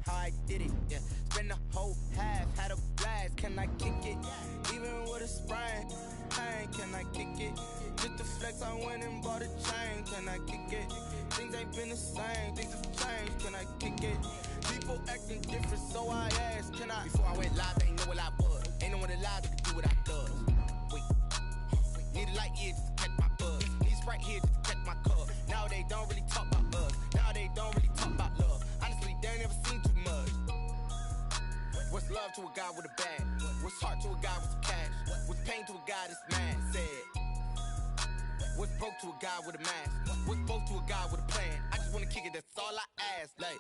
how I did it, yeah. Spend the whole half, had a blast, can I kick it? Even with a sprain, pain, can I kick it? Just the flex, I went and bought a chain, can I kick it? Things ain't been the same, things have changed, can I kick it? People acting different, so I asked, can I? Before I went live, they ain't know what I was. Ain't no one alive that could do what I does. Wait, need a light here just to catch my buzz. Need Sprite here just to catch my cup. Now they don't really talk about us. Now they don't really talk about love. Honestly, they ain't never seen too much. What's love to a guy with a bag? What's heart to a guy with some cash? What's pain to a guy that's mad? Said. What's broke to a guy with a mask? What's both to a guy with a plan? I just wanna kick it, that's all I ask. Like,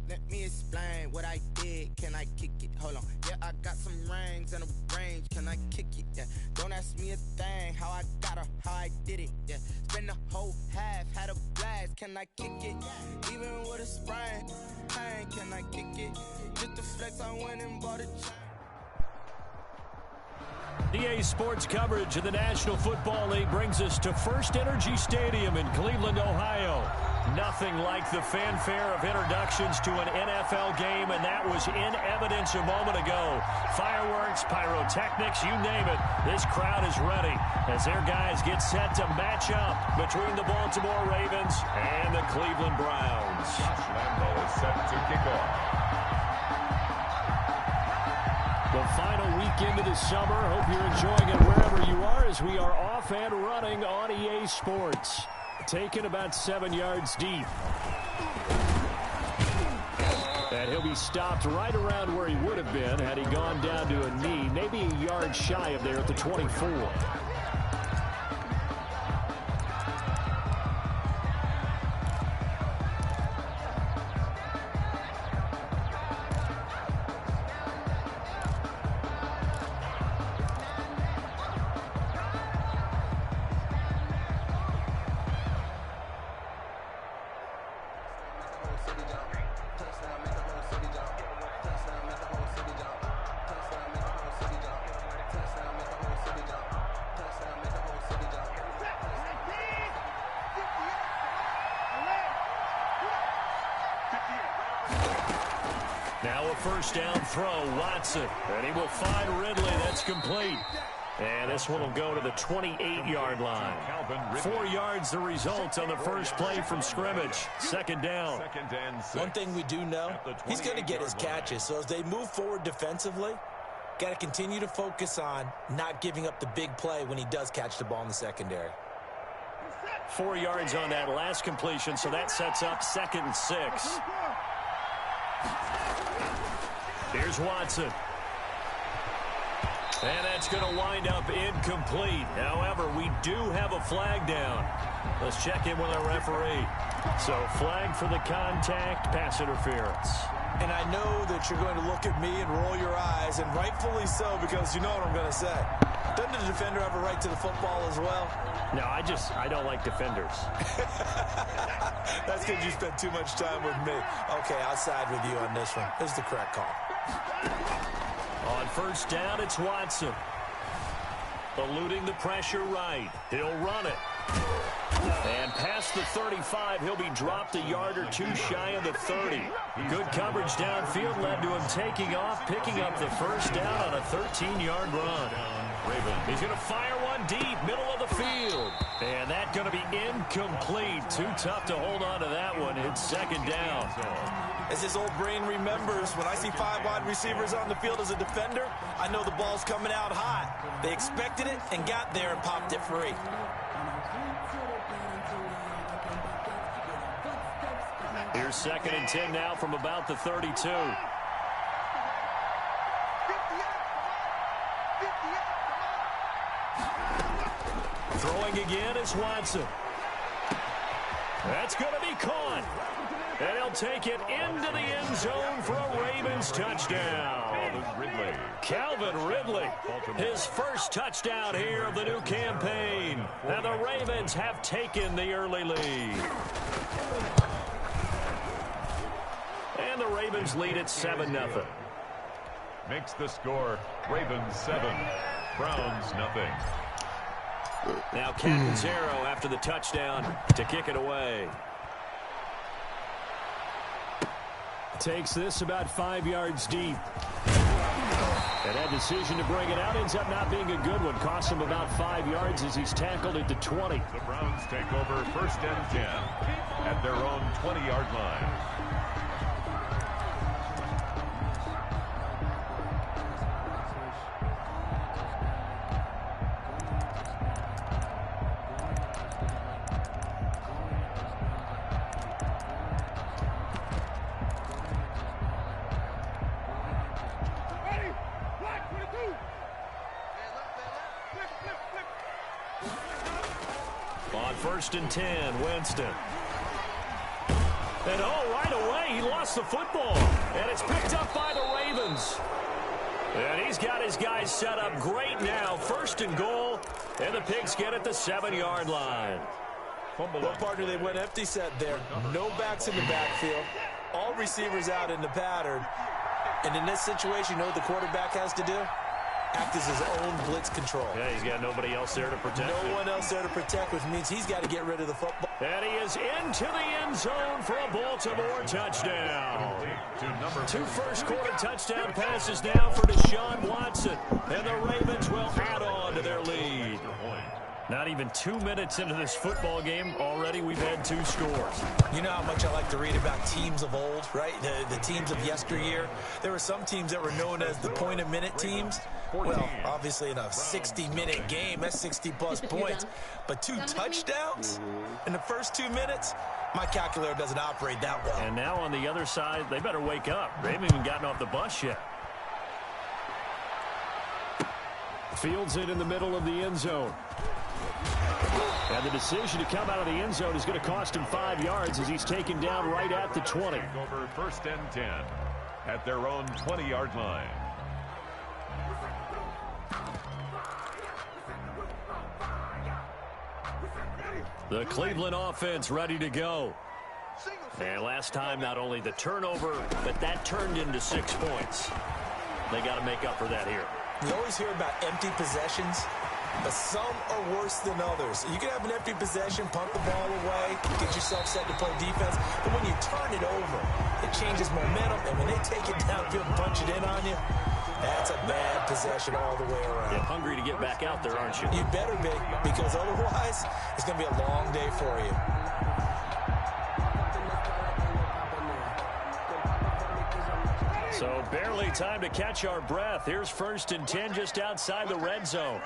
let me explain what I did. Can I kick it? Hold on. Yeah, I got some rings and a range. Can I kick it? Yeah. Don't ask me a thing. How I got her, how I did it. Yeah. Spend the whole half, had a blast. Can I kick it? Even with a sprain, pain. Can I kick it? Just the flex, I went and bought a chain. EA Sports coverage of the National Football League brings us to First Energy Stadium in Cleveland, Ohio. Nothing like the fanfare of introductions to an NFL game, and that was in evidence a moment ago. Fireworks, pyrotechnics, you name it. This crowd is ready as their guys get set to match up between the Baltimore Ravens and the Cleveland Browns. Josh Lambo is set to kick off. The final weekend of the summer. Hope you're enjoying it wherever you are as we are off and running on EA Sports. Taken about 7 yards deep. And he'll be stopped right around where he would have been had he gone down to a knee, maybe a yard shy of there at the 24. Now a first down throw, Watson, and he will find Ridley. That's complete. And this one will go to the 28-yard line. 4 yards the result on the first play from scrimmage. Second down. One thing we do know, he's going to get his catches. So as they move forward defensively, got to continue to focus on not giving up the big play when he does catch the ball in the secondary. 4 yards on that last completion, so that sets up 2nd and 6. Here's Watson. And that's going to wind up incomplete. However, we do have a flag down. Let's check in with our referee. So, flag for the contact, pass interference. And I know that you're going to look at me and roll your eyes, and rightfully so, because you know what I'm going to say. Doesn't the defender have a right to the football as well? No, I don't like defenders. That's because you spent too much time with me. Okay, I'll side with you on this one. This is the correct call. On first down, it's Watson. Eluding the pressure right. He'll run it. And past the 35, he'll be dropped a yard or two shy of the 30. Good coverage downfield led to him taking off, picking up the first down on a 13-yard run. He's going to fire one deep, middle of the field. And that's going to be incomplete. Too tough to hold on to that one. It's second down. As his old brain remembers, when I see 5 wide receivers on the field as a defender, I know the ball's coming out hot. They expected it and got there and popped it free. Here's 2nd and 10 now from about the 32. Throwing again is Watson. That's going to be caught. And he'll take it into the end zone for a Ravens touchdown. Calvin Ridley, his first touchdown here of the new campaign. And the Ravens have taken the early lead. And the Ravens lead at 7-0. Makes the score Ravens 7, Browns nothing. Now Catanzaro after the touchdown to kick it away. takes this about 5 yards deep. And that decision to bring it out ends up not being a good one. Costs him about 5 yards as he's tackled at the 20. The Browns take over 1st and 10 at their own 20-yard line. On 1st and 10, Winston. And right away, he lost the football. And it's picked up by the Ravens. And he's got his guys set up great now. 1st and goal. And the Pigs get at the 7-yard line. Well, partner, they went empty set there. No backs in the backfield. All receivers out in the pattern. And in this situation, you know what the quarterback has to do? Act as his own blitz control. Yeah, he's got nobody else there to protect him. No one else there to protect, which means he's got to get rid of the football. And he is into the end zone for a Baltimore touchdown. 2 first-quarter touchdown passes now for Deshaun Watson. And the Ravens will add on to their lead. Not even 2 minutes into this football game, already we've had 2 scores. You know how much I like to read about teams of old, right? The teams of yesteryear. There were some teams that were known as the point-a-minute teams. Well, obviously in a 60-minute game, that's 60-plus points. But 2 touchdowns in the first 2 minutes? My calculator doesn't operate that well. And now on the other side, they better wake up. They haven't even gotten off the bus yet. Fields it in the middle of the end zone. And the decision to come out of the end zone is going to cost him 5 yards as he's taken down right at the 20. Over 1st and 10 at their own 20-yard line. The Cleveland offense ready to go. And last time, not only the turnover, but that turned into 6 points. They got to make up for that here. You always hear about empty possessions, but some are worse than others. You can have an empty possession, punt the ball away, get yourself set to play defense, but when you turn it over, it changes momentum, and when they take it downfield and punch it in on you, that's a bad possession all the way around. You're hungry to get back out there, aren't you? You better be, because otherwise, it's going to be a long day for you. So barely time to catch our breath. Here's 1st and 10 just outside the red zone.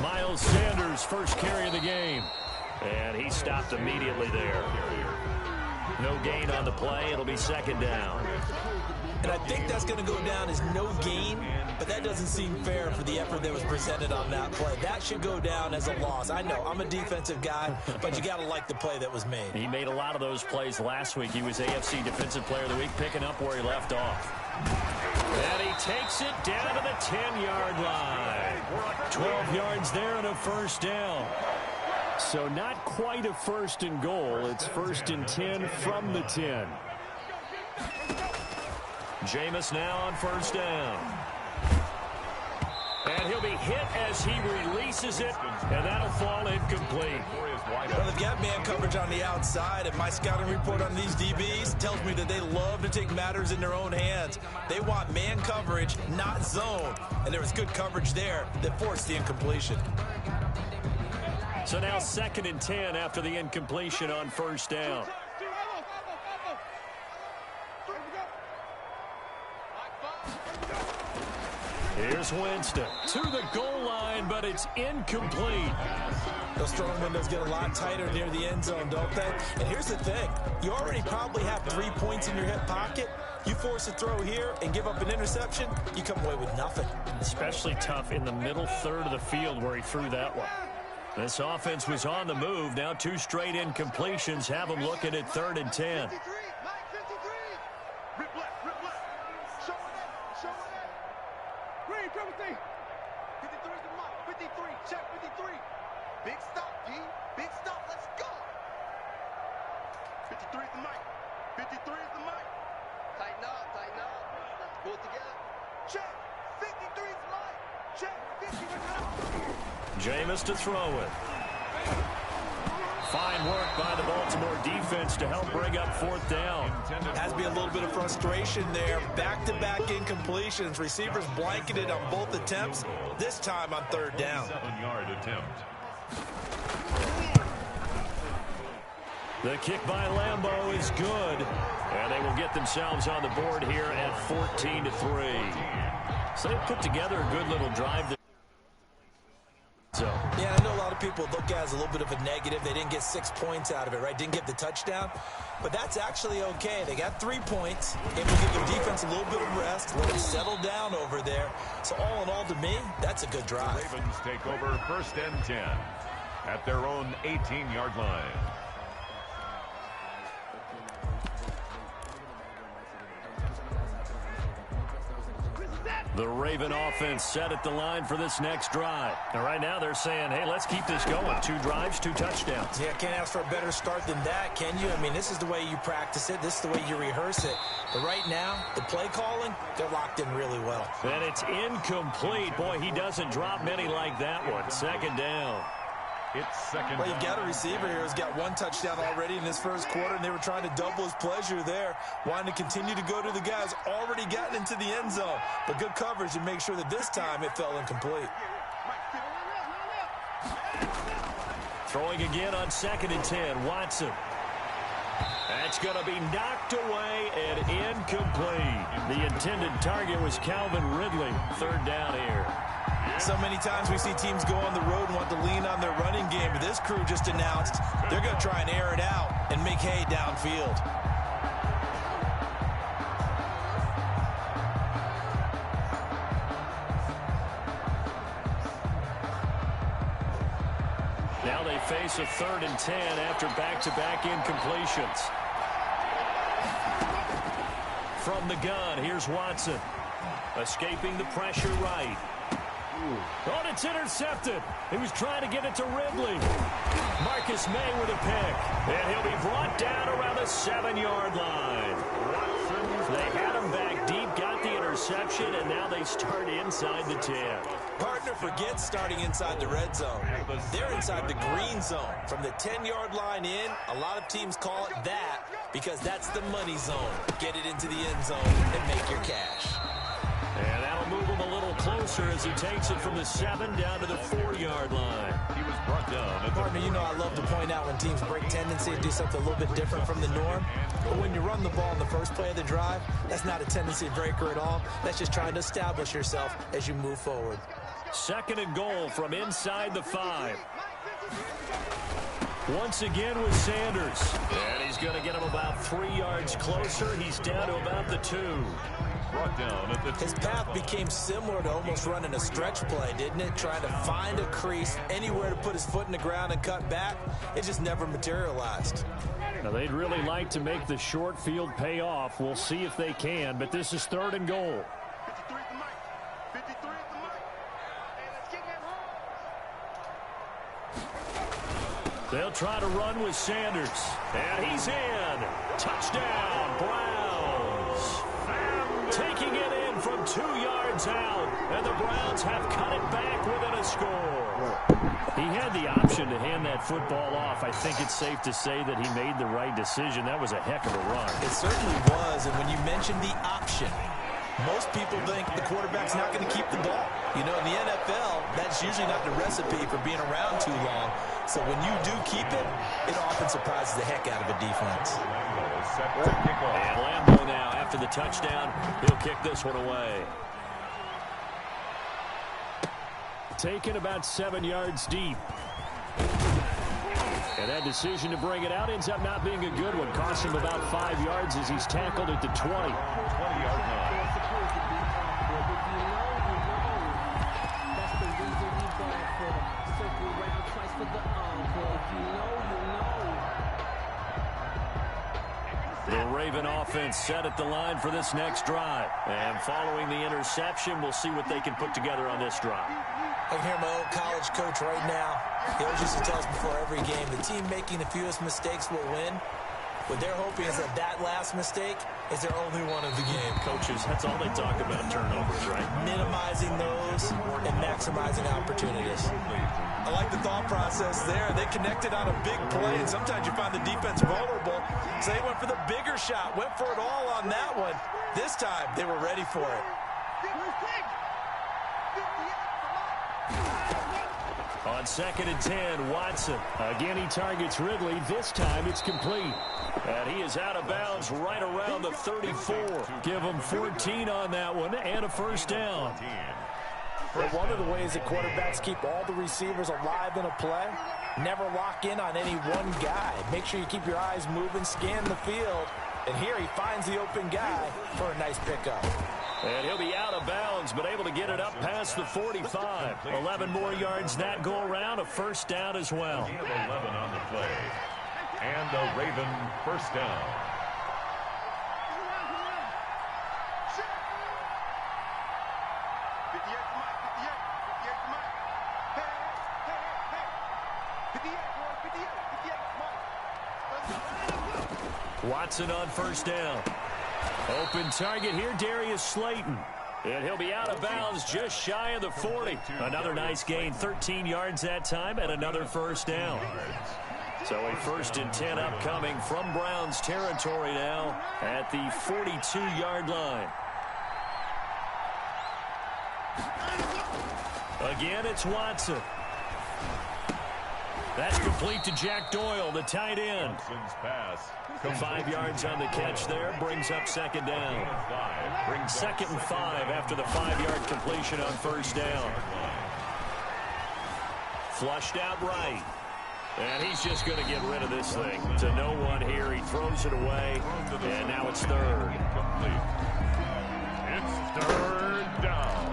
Miles Sanders first carry of the game. And he stopped immediately there. No gain on the play. It'll be 2nd down. And I think that's going to go down as no gain, but that doesn't seem fair for the effort that was presented on that play. That should go down as a loss. I know, I'm a defensive guy, but you got to like the play that was made. He made a lot of those plays last week. He was AFC Defensive Player of the Week, picking up where he left off. And he takes it down to the 10-yard line. 12 yards there and a 1st down. So not quite a 1st and goal. It's 1st and 10 from the 10. Jameis now on 1st down. And he'll be hit as he releases it, and that'll fall incomplete. Well, they've got man coverage on the outside, and my scouting report on these DBs tells me that they love to take matters in their own hands. They want man coverage, not zone. And there was good coverage there that forced the incompletion. So now 2nd and 10 after the incompletion on 1st down. Here's Winston to the goal line, but it's incomplete. Those throwing windows get a lot tighter near the end zone, don't they? And here's the thing. You already probably have 3 points in your hip pocket. You force a throw here and give up an interception, you come away with nothing. Especially tough in the middle third of the field where he threw that one. This offense was on the move. Now 2 straight incompletions have them looking at 3rd and 10. Big stop, G. Big stop. Let's go. 53 is the mic. 53 is the mic. Tighten up, tighten up. Let's pull it together. Check. 53 is the mic. Check. 50 is the mic. Jameis to throw it. Fine work by the Baltimore defense to help bring up fourth down. Has to be a little bit of frustration there. Back-to-back incompletions. Receivers blanketed on both attempts, this time on third down. 7-yard attempt. The kick by Lambeau is good, and they will get themselves on the board here at 14-3. So they put together a good little drive. Yeah, I know a lot of people look at it as a little bit of a negative. They didn't get 6 points out of it, right? Didn't get the touchdown. But that's actually okay. They got 3 points. Able to give their defense a little bit of rest, let it settle down over there. So all in all, to me, that's a good drive. The Ravens take over 1st and 10 at their own 18-yard line. The Raven offense set at the line for this next drive. And right now they're saying, hey, let's keep this going. 2 drives, 2 touchdowns. Yeah, can't ask for a better start than that, can you? I mean, this is the way you practice it. This is the way you rehearse it. But right now, the play calling, they're locked in really well. And it's incomplete. Boy, he doesn't drop many like that one. 2nd down. It's 2nd. Well, you've got a receiver here who's got 1 touchdown already in his first quarter, and they were trying to double his pleasure there, wanting to continue to go to the guys already gotten into the end zone. But good coverage to make sure that this time it fell incomplete. Throwing again on 2nd and 10. Watson. That's going to be knocked away and incomplete. The intended target was Calvin Ridley. 3rd down here. So many times we see teams go on the road and want to lean on their running game, but this crew just announced they're going to try and air it out and make hay downfield. Now they face a 3rd and 10 after back-to-back incompletions. From the gun, here's Watson. Escaping the pressure right. Oh, it's intercepted. He was trying to get it to Ridley. Marcus May with a pick. And he'll be brought down around the 7-yard line. They had him back deep, got the interception, and now they start inside the 10. Partner forgets starting inside the red zone. They're inside the green zone. From the 10-yard line in, a lot of teams call it that because that's the money zone. Get it into the end zone and make your cash. And that'll move him a little closer as he takes it from the 7 down to the 4-yard line. He was brought down. Partner, you know I love to point out when teams break tendency to do something a little bit different from the norm. But when you run the ball in the first play of the drive, that's not a tendency breaker at all. That's just trying to establish yourself as you move forward. 2nd and goal from inside the 5. Once again with Sanders. And he's going to get him about 3 yards closer. He's down to about the 2. Brought down at the 2. His path became similar to almost running a stretch play, didn't it? Trying to find a crease, anywhere to put his foot in the ground and cut back. It just never materialized. Now, they'd really like to make the short field pay off. We'll see if they can, but this is 3rd and goal. 53 at the mic. 53 at the mic. Hey, let's kick that. They'll try to run with Sanders. And he's in. Touchdown, Browns. Taking it in from 2 yards out. And the Browns have cut it back within a score. He had the option to hand that football off. I think it's safe to say that he made the right decision. That was a heck of a run. It certainly was. And when you mentioned the option, most people think the quarterback's not going to keep the ball. You know, in the NFL, that's usually not the recipe for being around too long. So when you do keep it, it often surprises the heck out of a defense. And Lambeau now, after the touchdown, he'll kick this one away. Taken about 7 yards deep. And that decision to bring it out ends up not being a good one. Cost him about 5 yards as he's tackled at the 20. 20-yard line. The Raven offense set at the line for this next drive. And following the interception, we'll see what they can put together on this drive. I can hear my old college coach right now. He always used to tell us before every game, the team making the fewest mistakes will win. What they're hoping is that that last mistake is their only one of the game. Coaches, that's all they talk about, turnovers, right? Minimizing those games and maximizing opportunities. I like the thought process there. They connected on a big play, and sometimes you find the defense vulnerable. So they went for the bigger shot, went for it all on that one. This time, they were ready for it. On 2nd and 10, Watson. Again, he targets Ridley. This time, it's complete. And he is out of bounds right around the 34. Give him 14 on that one and a first down. But one of the ways that quarterbacks keep all the receivers alive in a play, never lock in on any one guy. Make sure you keep your eyes moving, scan the field. And here he finds the open guy for a nice pickup. And he'll be out of bounds, but able to get it up past the 45. 11 more yards that go around, a first down as well. 11 on the play. And a Raven first down. Watson on first down. Open target here, Darius Slayton. And he'll be out of bounds just shy of the 40. Another nice gain, 13 yards that time, and another first down. So a 1st and 10 upcoming from Browns territory now at the 42-yard line. Again, it's Watson. That's complete to Jack Doyle, the tight end. 5 yards on the catch there, brings up 2nd down. 2nd and 5 after the 5-yard completion on first down. Flushed out right. And he's just going to get rid of this thing. To no one here, he throws it away, and now it's 3rd. It's 3rd down,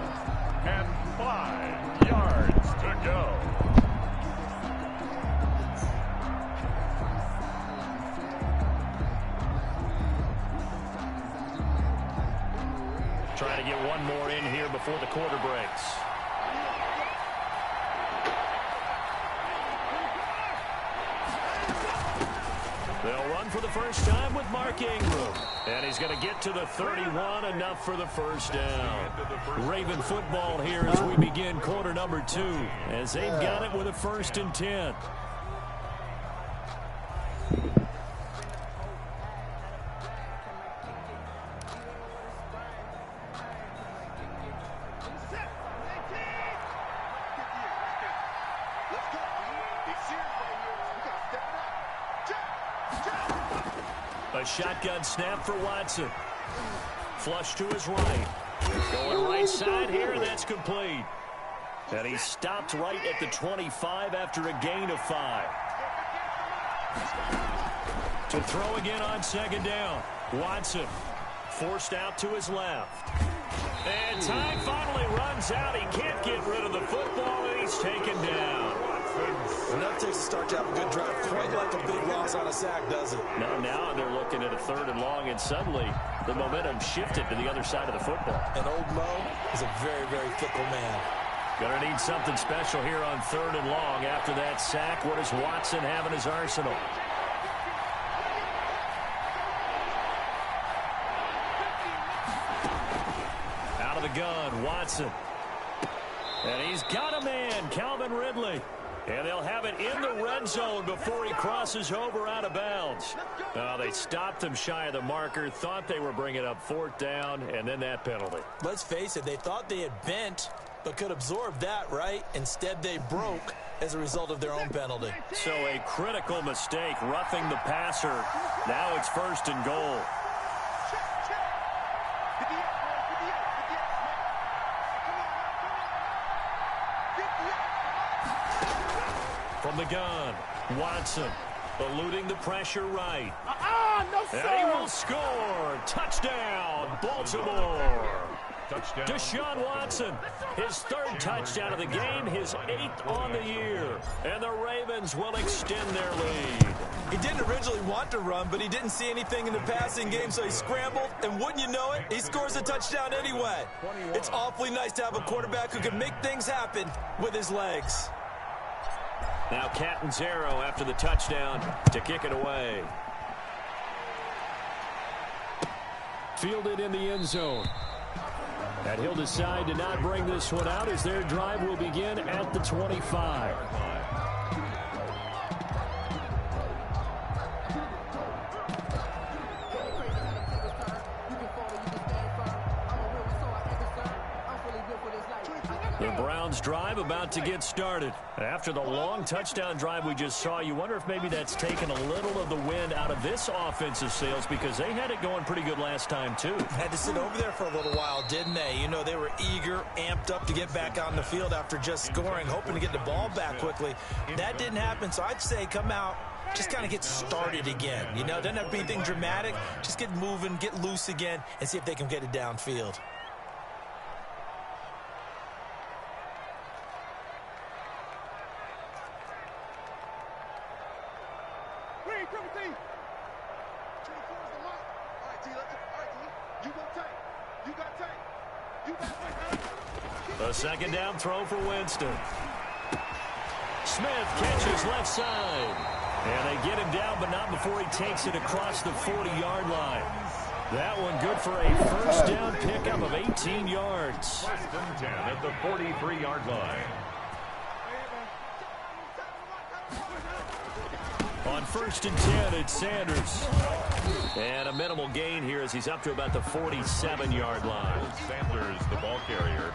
and 5 yards to go. Trying to get one more in here before the quarter breaks. They'll run for the first time with Mark Ingram. And he's going to get to the 31, enough for the first down. Raven football here as we begin quarter number 2, as they've got it with a 1st and 10. A shotgun snap for Watson. Flush to his right. Going right side here, and that's complete. And he stopped right at the 25 after a gain of 5. To throw again on 2nd down. Watson forced out to his left. And time finally runs out. He can't get rid of the football, and he's taken down. Enough takes to start to have a good drive. Quite like a big loss on a sack, does it? Now they're looking at a 3rd and long, and suddenly the momentum shifted to the other side of the football. And old Mo is a very, very fickle man. Gonna need something special here on 3rd and long after that sack. What does Watson have in his arsenal? Out of the gun, Watson. And he's got a man, Calvin Ridley. And they'll have it in the red zone before he crosses over out of bounds. They stopped him shy of the marker, thought they were bringing up 4th down, and then that penalty. Let's face it, they thought they had bent, but could absorb that, right? Instead, they broke as a result of their own penalty. So a critical mistake, roughing the passer. Now it's 1st and goal. From the gun, Watson eluding the pressure right. No, sir. And he will score. Touchdown, Baltimore. Touchdown. Deshaun Watson, his 3rd touchdown of the game, his 8th on the year. And the Ravens will extend their lead. He didn't originally want to run, but he didn't see anything in the passing game, so he scrambled, and wouldn't you know it, he scores a touchdown anyway. It's awfully nice to have a quarterback who can make things happen with his legs. Now Catanzaro after the touchdown to kick it away. Fielded in the end zone. And he'll decide to not bring this one out as their drive will begin at the 25. The Browns drive about to get started. After the long touchdown drive we just saw, you wonder if maybe that's taken a little of the wind out of this offensive sails because they had it going pretty good last time too. Had to sit over there for a little while, didn't they? You know, they were eager, amped up to get back on the field after just scoring, hoping to get the ball back quickly. That didn't happen, so I'd say come out, just kind of get started again. You know, doesn't have to be anything dramatic. Just get moving, get loose again, and see if they can get it downfield. A second down throw for Winston. Smith catches left side. And they get him down, but not before he takes it across the 40-yard line. That one good for a first down pickup of 18 yards. First and 10 at the 43-yard line. On first and 10, it's Sanders. And a minimal gain here as he's up to about the 47-yard line. Sanders, the ball carrier.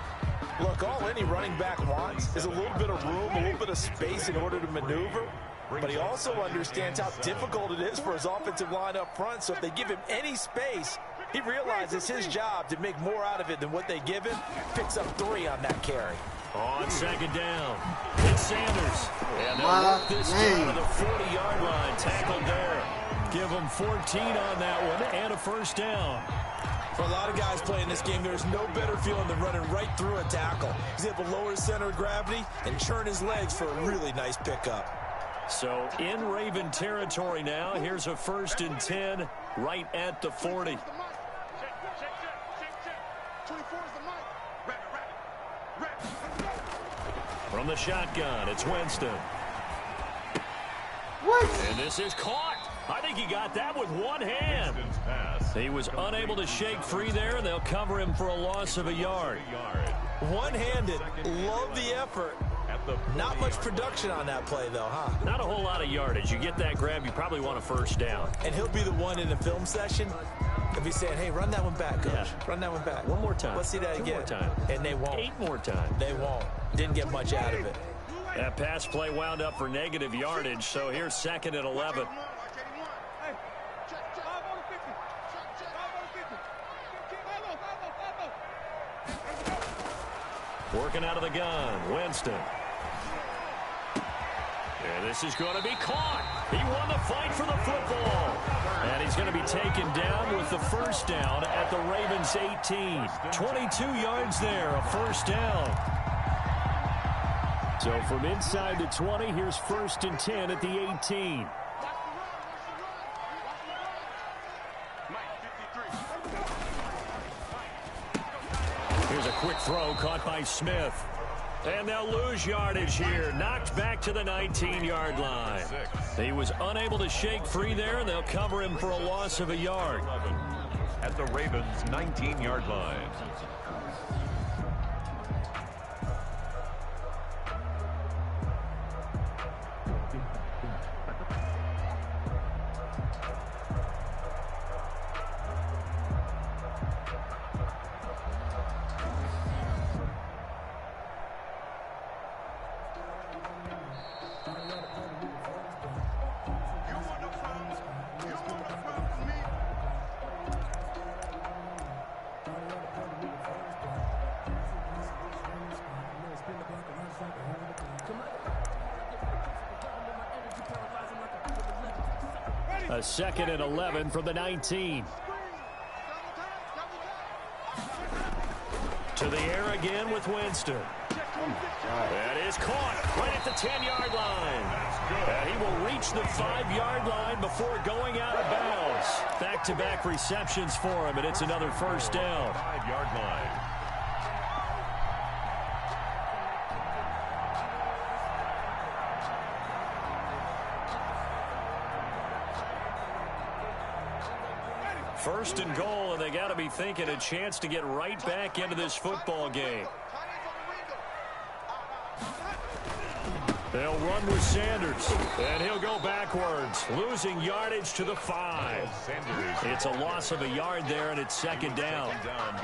Look, all any running back wants is a little bit of room, a little bit of space in order to maneuver. But he also understands how difficult it is for his offensive line up front. So if they give him any space, he realizes his job to make more out of it than what they give him. Picks up 3 on that carry. On second down, it's Sanders. And they'll work this down to the 40-yard line. Tackled there. Give him 14 on that one and a first down. For a lot of guys playing this game, there's no better feeling than running right through a tackle. He's able to lower his center of gravity and churn his legs for a really nice pickup. So in Raven territory now, here's a first and 10 right at the 40. From the shotgun, it's Winston. What? And this is caught. I think he got that with one hand. He was unable to shake free there, and they'll cover him for a loss of a yard. One-handed. Love the effort. Not much production on that play, though, huh? Not a whole lot of yardage. You get that grab, you probably want a first down. And he'll be the one in the film session. He'll be saying, hey, run that one back, coach. Yeah. Run that one back. One more time. Let's see that 2 again. more time. And they won't. 8 more times. They won't. Didn't get much out of it. That pass play wound up for negative yardage, so here's second and 11. Working out of the gun, Winston. And this is going to be caught. He won the fight for the football. And he's going to be taken down with the first down at the Ravens 18. 22 yards there, a first down. So from inside the 20, here's first and 10 at the 18. Here's a quick throw caught by Smith. And they'll lose yardage here. Knocked back to the 19-yard line. He was unable to shake free there, and they'll cover him for a loss of a yard. At the Ravens' 19-yard line. A second and 11 from the 19. To the air again with Winston. That is caught right at the 10-yard line. And he will reach the 5-yard line before going out of bounds. Back-to-back receptions for him, and it's another first down. 5-yard line. First and goal, and they got to be thinking a chance to get right back into this football game. They'll run with Sanders, and he'll go backwards, losing yardage to the 5. It's a loss of a yard there, and it's second down.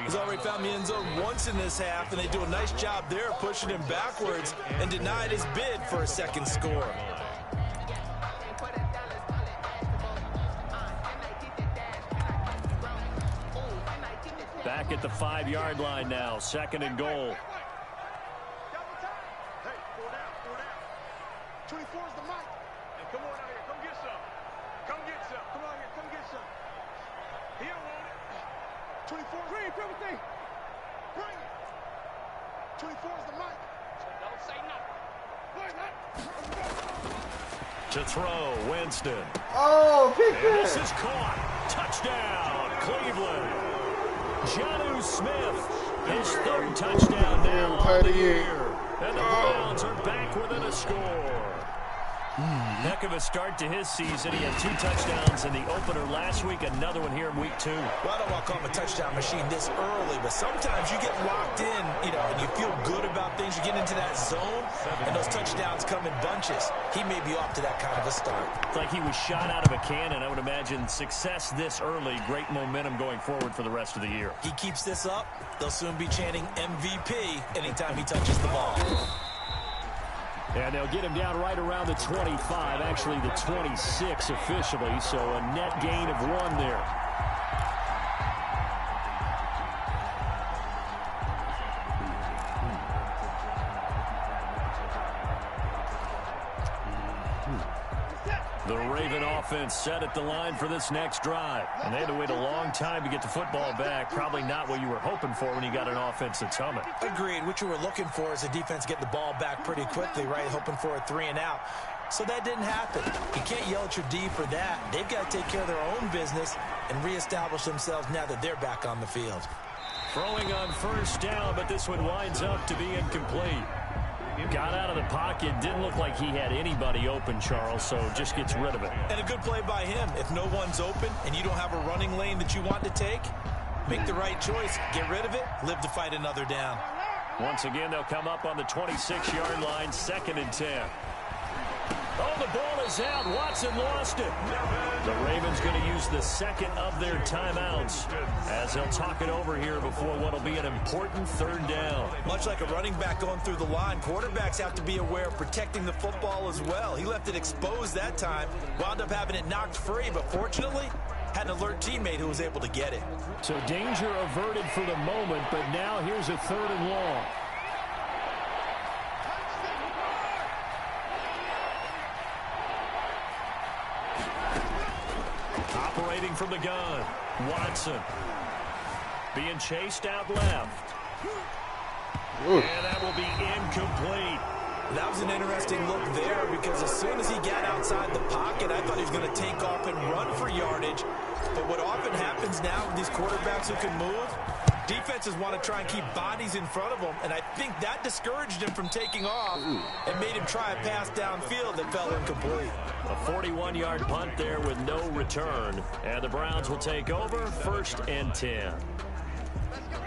He's already found the end zone once in this half, and they do a nice job there pushing him backwards and denied his bid for a second score. Back at the 5-yard line now, second and goal. 24's the mic. Hey, come on out here. Come get some. Come get some. Come on here. Come get some. Here, want it. 24. Bring it, everything. Bring it. 24's the mic. So don't say nothing. To throw, Winston. Oh, pick And this it. is caught. Touchdown, Cleveland. Jonnu Smith, his third touchdown now on the year. And the Browns are back within a score. Heck of a start to his season. He had 2 touchdowns in the opener last week, another one here in week 2. Well, I don't want to call him a touchdown machine this early, but sometimes you get locked in, and you feel good about things. You get into that zone, and those touchdowns come in bunches. He may be off to that kind of a start. It's like he was shot out of a cannon. I would imagine success this early, great momentum going forward for the rest of the year. He keeps this up, they'll soon be chanting MVP anytime he touches the ball. And they'll get him down right around the 25, actually the 26 officially, so a net gain of 1 there. The Raven offense set at the line for this next drive. And they had to wait a long time to get the football back. Probably not what you were hoping for when you got an offense that's humming. Agreed. What you were looking for is a defense getting the ball back pretty quickly, right? Hoping for a 3 and out. So that didn't happen. You can't yell at your D for that. They've got to take care of their own business and reestablish themselves now that they're back on the field. Throwing on first down, but this one winds up to be incomplete. Got out of the pocket. Didn't look like he had anybody open, Charles, so just gets rid of it. And a good play by him. If no one's open and you don't have a running lane that you want to take, make the right choice. Get rid of it. Live to fight another down. Once again, they'll come up on the 26-yard line, 2nd and 10. Oh, the ball is out. Watson lost it. The Ravens going to use the second of their timeouts as they'll talk it over here before what will be an important 3rd down. Much like a running back going through the line, quarterbacks have to be aware of protecting the football as well. He left it exposed that time, wound up having it knocked free, but fortunately had an alert teammate who was able to get it. So danger averted for the moment, but now here's a 3rd and long. Operating from the gun, Watson. Being chased out left. Ooh. And that will be incomplete. That was an interesting look there because as soon as he got outside the pocket, I thought he was going to take off and run for yardage. But what often happens now with these quarterbacks who can move, defenses want to try and keep bodies in front of them, and I think that discouraged him from taking off and made him try a pass downfield that fell incomplete. A 41-yard punt there with no return, and the Browns will take over 1st and 10.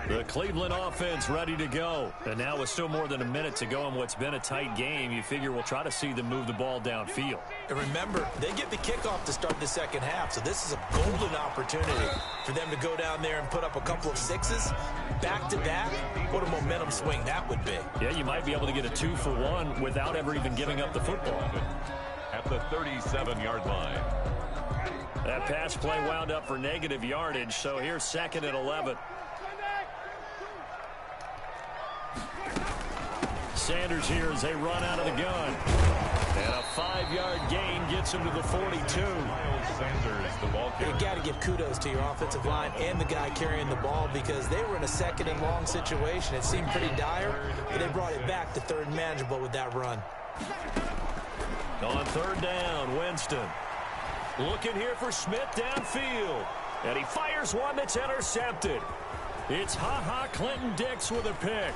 The Cleveland offense ready to go. And now with still more than a minute to go in what's been a tight game, you figure we'll try to see them move the ball downfield. And remember, they get the kickoff to start the second half, so this is a golden opportunity for them to go down there and put up a couple of 6s back-to-back. What a momentum swing that would be. Yeah, you might be able to get a 2-for-1 without ever even giving up the football. At the 37-yard line. That pass play wound up for negative yardage, so here's 2nd and 11. Sanders here as they run out of the gun. And a 5-yard gain gets him to the 42. Sanders, the ball carrier. You got to give kudos to your offensive line and the guy carrying the ball because they were in a 2nd and long situation. It seemed pretty dire, but they brought it back to 3rd and manageable with that run. On 3rd down, Winston. Looking here for Smith downfield. And he fires one that's intercepted. It's Ha-Ha Clinton Dix with a pick.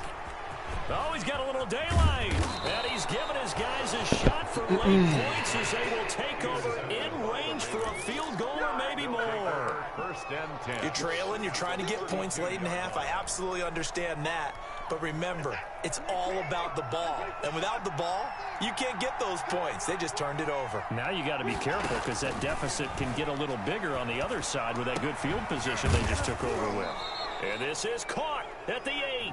Oh, he's got a little daylight. And he's given his guys a shot for late points as they will take over in range for a field goal or maybe more. First and 10. You're trailing. You're trying to get points late in half. I absolutely understand that. But remember, it's all about the ball. And without the ball, you can't get those points. They just turned it over. Now you got to be careful because that deficit can get a little bigger on the other side with that good field position they just took over with. And this is caught at the 8.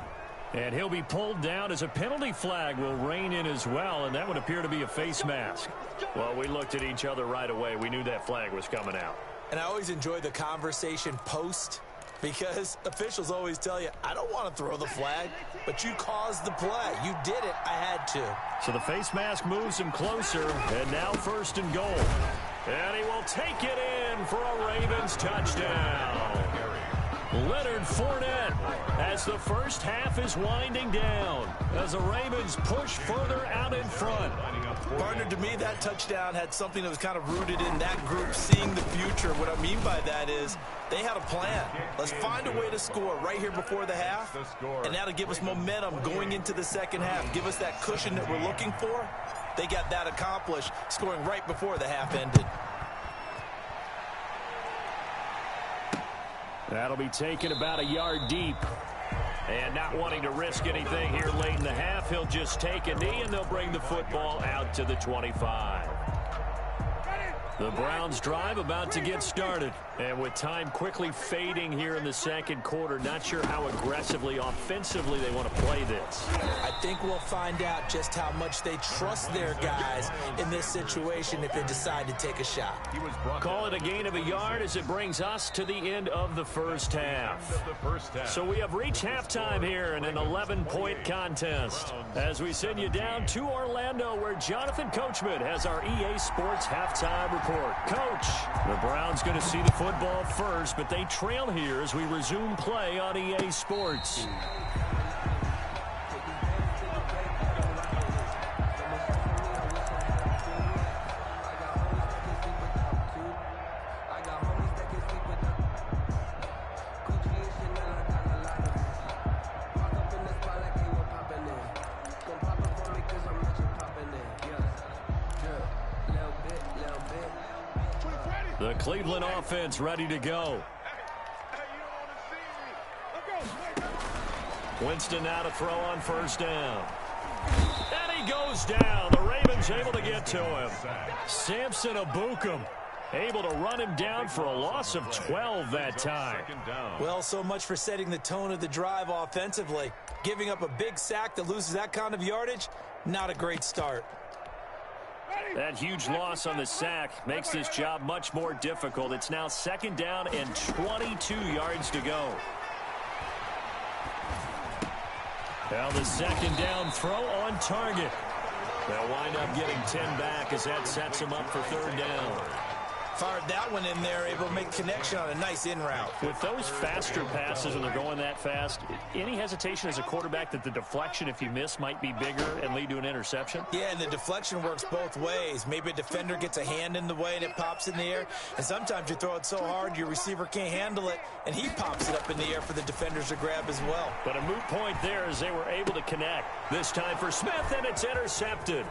And he'll be pulled down as a penalty flag will rein in as well, and that would appear to be a face mask. Well, we looked at each other right away. We knew that flag was coming out. And I always enjoy the conversation post because officials always tell you, I don't want to throw the flag, but you caused the play. You did it. I had to. So the face mask moves him closer, and now first and goal. And he will take it in for a Ravens touchdown. Leonard Fournette as the first half is winding down as the Ravens push further out in front. Partner, to me, that touchdown had something that was kind of rooted in that group seeing the future. What I mean by that is they had a plan. Let's find a way to score right here before the half, and that'll give us momentum going into the second half. Give us that cushion that we're looking for. They got that accomplished, scoring right before the half ended. That'll be taken about a yard deep. And not wanting to risk anything here late in the half, he'll just take a knee, and they'll bring the football out to the 25. The Browns drive about to get started. And with time quickly fading here in the second quarter, not sure how aggressively, offensively they want to play this. I think we'll find out just how much they trust their guys in this situation if they decide to take a shot. Call it a gain of a yard as it brings us to the end of the first half. So we have reached halftime here in an 11-point contest. As we send you down to Orlando, where Jonathan Coachman has our EA Sports halftime report. Coach, the Browns going to see the football first, but they trail here as we resume play on EA Sports. The Cleveland offense ready to go. Winston now to throw on first down. And he goes down. The Ravens able to get to him. Samson Ebukam able to run him down for a loss of 12 that time. Well, so much for setting the tone of the drive offensively. Giving up a big sack that loses that kind of yardage, not a great start. That huge loss on the sack makes this job much more difficult. It's now second down and 22 yards to go. Now the second down throw on target. They'll wind up getting 10 back as that sets them up for third down. Fired that one in there, able to make connection on a nice in route. With those faster passes when they're going that fast, any hesitation as a quarterback that the deflection, if you miss, might be bigger and lead to an interception? Yeah, and the deflection works both ways. Maybe a defender gets a hand in the way and it pops in the air. And sometimes you throw it so hard your receiver can't handle it, and he pops it up in the air for the defenders to grab as well. But a moot point there as they were able to connect. This time for Smith, and it's intercepted.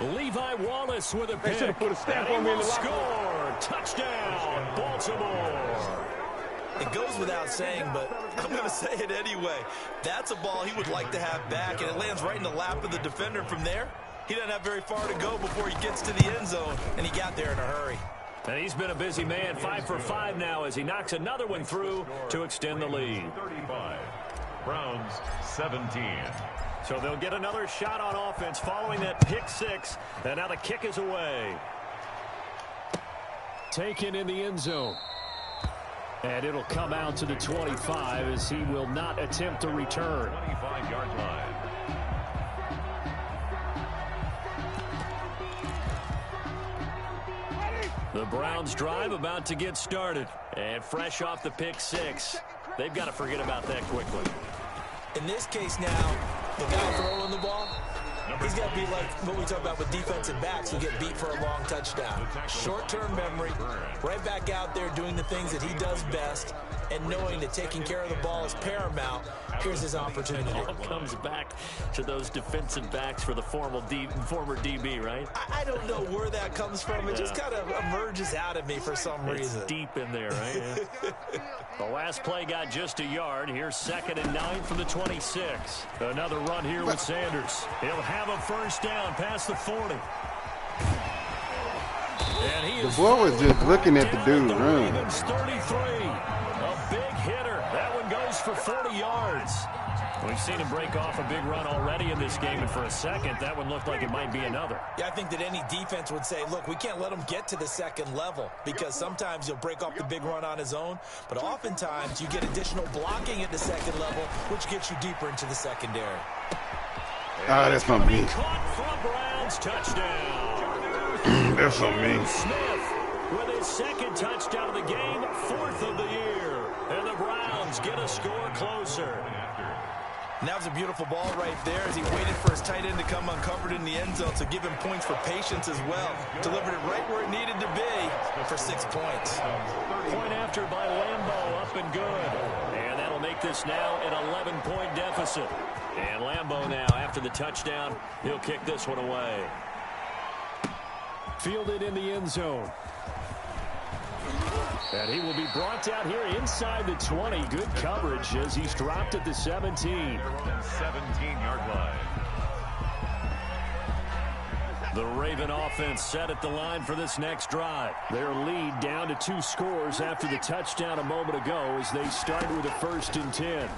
Levi Wallace with a pick. They put a stamp on me in the score. Touchdown, Baltimore. It goes without saying, but I'm going to say it anyway. That's a ball he would like to have back, and it lands right in the lap of the defender. From there, he doesn't have very far to go before he gets to the end zone, and he got there in a hurry. And he's been a busy man, 5 for 5 now as he knocks another one through to extend the lead. 35. Browns 17. So they'll get another shot on offense following that pick six. And now the kick is away. Taken in the end zone. And it'll come out to the 25 as he will not attempt to return. 25-yard line. The Browns drive about to get started. And fresh off the pick six, they've got to forget about that quickly. In this case now, the guy throwing the ball, he's got to be like what we talk about with defensive backs who get beat for a long touchdown. Short-term memory, right back out there doing the things that he does best, and knowing that taking care of the ball is paramount, here's his opportunity. It all comes back to those defensive backs for the former DB, right? I don't know where that comes from. It just kind of emerges out of me for some reason. It's deep in there, right? Yeah. The last play got just a yard. Here's 2nd and 9 from the 26. Another run here with Sanders. He'll have a first down past the 40. And The boy was just looking at the dude run. 33. A big hitter. That one goes for 40 yards. We've seen him break off a big run already in this game, and for a second, that one looked like it might be another. Yeah, I think that any defense would say, look, we can't let him get to the second level, because sometimes he'll break off the big run on his own, but oftentimes you get additional blocking at the second level, which gets you deeper into the secondary. Ah, that's on me. Caught for Browns touchdown. That's on me. Smith with his 2nd touchdown of the game, 4th of the year. And the Browns get a score closer. And that was a beautiful ball right there as he waited for his tight end to come uncovered in the end zone to give him points for patience as well. Delivered it right where it needed to be for 6 points. Point after by Lambeau, up and good. And that'll make this now an 11-point deficit. And Lambeau now, after the touchdown, he'll kick this one away. Fielded in the end zone. And he will be brought down here inside the 20. Good coverage as he's dropped at the 17. 17-yard line. The Raven offense set at the line for this next drive. Their lead down to 2 scores after the touchdown a moment ago as they start with a 1st and 10.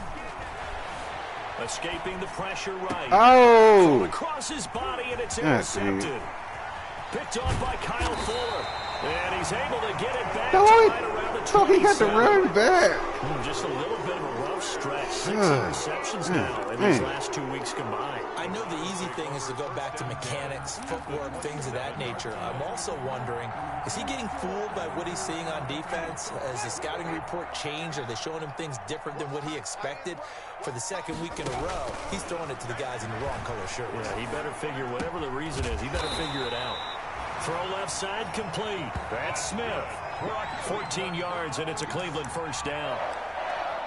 Escaping the pressure right. Oh! Across his body, and it's intercepted. Picked off by Kyle Fuller. And he's able to get it back right around the 27. He got to run back. Just a little bit of a rough stretch. 6 interceptions now in these last 2 weeks combined. I know the easy thing is to go back to mechanics, footwork, things of that nature. I'm also wondering, is he getting fooled by what he's seeing on defense? Has the scouting report changed? Are they showing him things different than what he expected? For the 2nd week in a row, he's throwing it to the guys in the wrong color shirts. Yeah, he better figure, whatever the reason is, he better figure it out. Throw left side complete. That's Smith. 14 yards, and it's a Cleveland first down.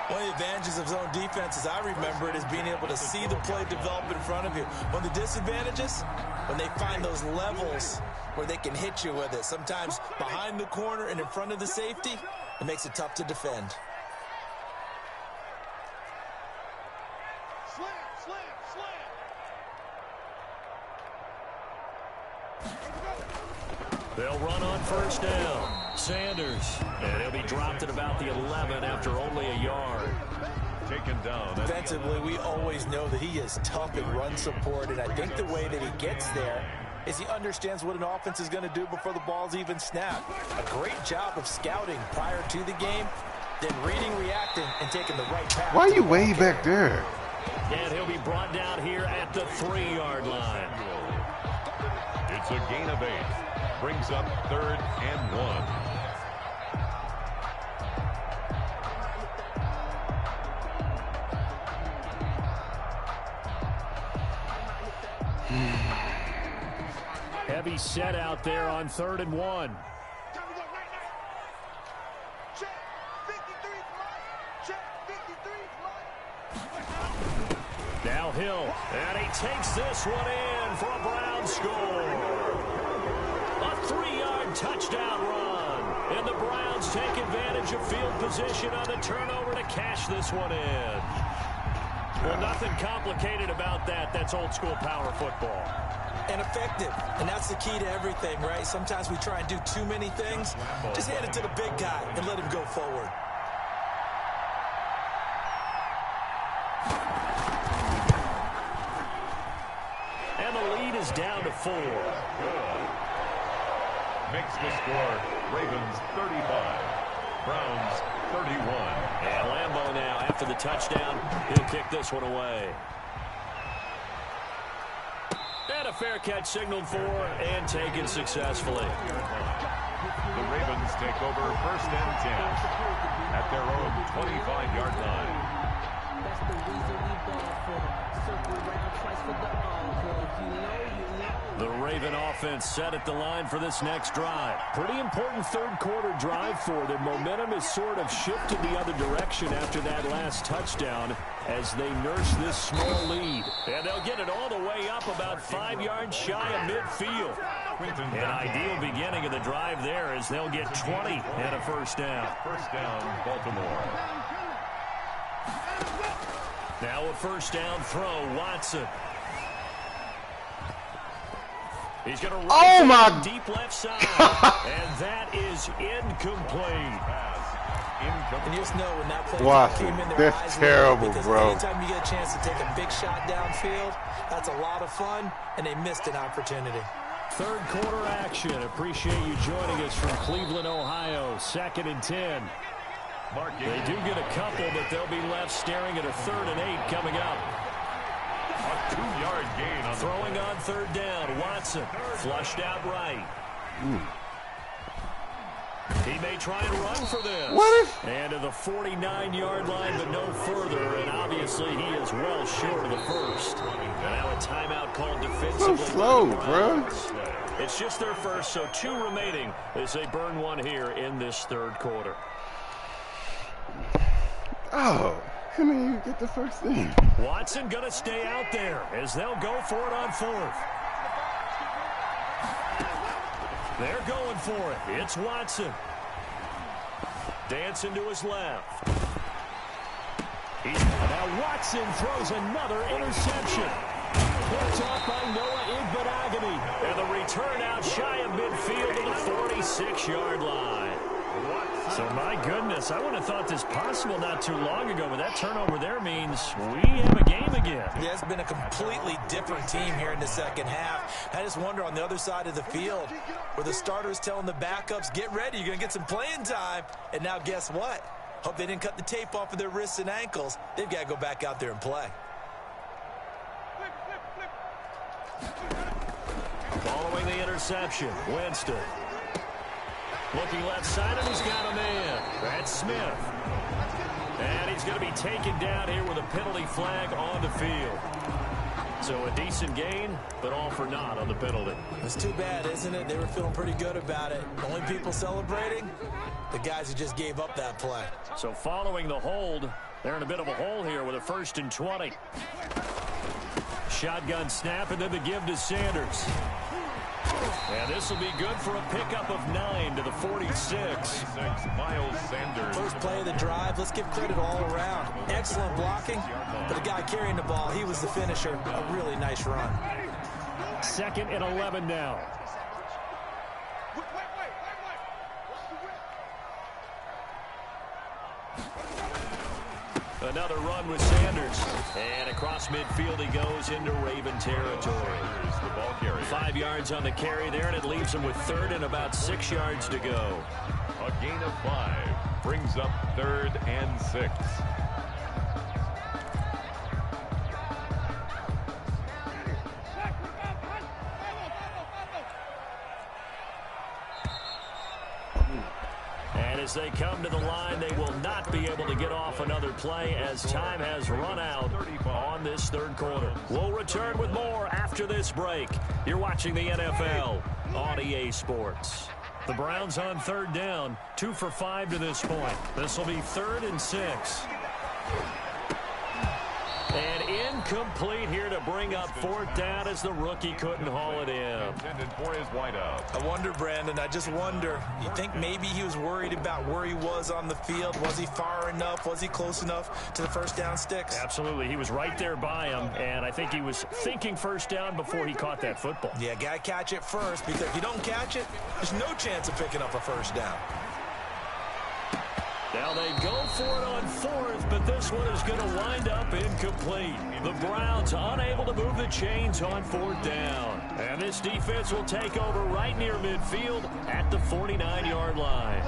One of the advantages of zone defense, as I remember it, is being able to see the play develop in front of you. One of the disadvantages, when they find those levels where they can hit you with it, sometimes behind the corner and in front of the safety, it makes it tough to defend. They'll run on first down. Sanders. And he'll be dropped at about the 11 after only a yard. Taken down. Defensively, we always know that he is tough in run support, and I think the way that he gets there is he understands what an offense is going to do before the ball's even snapped. A great job of scouting prior to the game, then reading, reacting, and taking the right path. Why are you way back there? And he'll be brought down here at the 3-yard line. It's a gain of 8. Brings up 3rd and 1. Heavy set out there on 3rd and 1. Now Hill, and he takes this one in for a Brown score. A 3-yard touchdown run. And the Browns take advantage of field position on the turnover to cash this one in. Well, nothing complicated about that. That's old school power football. And effective. And that's the key to everything, right? Sometimes we try and do too many things. Just hand it to the big guy and let him go forward. And the lead is down to 4. Makes the score Ravens 35, Browns 31. And Lambeau now, after the touchdown, he'll kick this one away. And a fair catch signaled for and taken successfully. The Ravens take over 1st and 10 at their own 25-yard line. That's the reason we ball for them. Circle around twice for the all. Cause you know The Raven offense set at the line for this next drive. Pretty important third quarter drive for them. Momentum has sort of shifted the other direction after that last touchdown as they nurse this small lead. And they'll get it all the way up about 5 yards shy of midfield. An ideal beginning of the drive there as they'll get 20 and a first down. First down, Baltimore. Now a first down throw, Watson. He's going to run deep left side, and that is incomplete. And you just know when that play came in, their eyes that's terrible, because bro. anytime you get a chance to take a big shot downfield, that's a lot of fun, and they missed an opportunity. Third quarter action. Appreciate you joining us from Cleveland, Ohio. 2nd and 10. They do get a couple, but they'll be left staring at a 3rd and 8 coming up. A 2-yard gain on throwing on 3rd down. Watson flushed out right. He may try and run for this. And to the 49-yard line, but no further. And obviously, he is well short of the first. Now a timeout called defensively. So slow, bro. It's just their first, so 2 remaining as they burn one here in this third quarter. Oh, couldn't even get the first thing. Watson going to stay out there as they'll go for it on 4th. They're going for it. It's Watson. Dancing to his left. Now Watson throws another interception. Picked off by Noah Igbenogany. And the return out shy of midfield to the 46-yard line. So, my goodness, I wouldn't have thought this possible not too long ago, but that turnover there means we have a game again. Yeah, it's been a completely different team here in the second half. I just wonder on the other side of the field where the starters telling the backups, get ready, you're going to get some playing time. And now guess what? Hope they didn't cut the tape off of their wrists and ankles. They've got to go back out there and play. Following the interception, Winston. Looking left side, and he's got a man. That's Smith. And he's going to be taken down here with a penalty flag on the field. So a decent gain, but all for naught on the penalty. It's too bad, isn't it? They were feeling pretty good about it. The only people celebrating, the guys who just gave up that play. So following the hold, they're in a bit of a hole here with a 1st and 20. Shotgun snap, and then the give to Sanders. And this will be good for a pickup of 9 to the 46. Miles Sanders. First play of the drive. Let's give credit all around. Excellent blocking, but the guy carrying the ball, he was the finisher. A really nice run. 2nd and 11 now. Another run with Sanders. And across midfield he goes into Raven territory. 5 yards on the carry there, and it leaves him with 3rd and about 6 yards to go. A gain of 5 brings up 3rd and 6. And as they come to the line, they will not be able to get off another play as time has run out on this third quarter. We'll return with more after this break. You're watching the NFL on EA Sports. The Browns on 3rd down, 2 for 5 to this point. This will be 3rd and 6. And incomplete here to bring up 4th down as the rookie couldn't haul it in. Intended for his wideout. I wonder, Brandon, I just wonder, you think maybe he was worried about where he was on the field? Was he far enough? Was he close enough to the first down sticks? Absolutely. He was right there by him, and I think he was thinking first down before he caught that football. Yeah, got to catch it first, because if you don't catch it, there's no chance of picking up a first down. Now they go for it on 4th, but this one is going to wind up incomplete. The Browns unable to move the chains on 4th down. And this defense will take over right near midfield at the 49-yard line.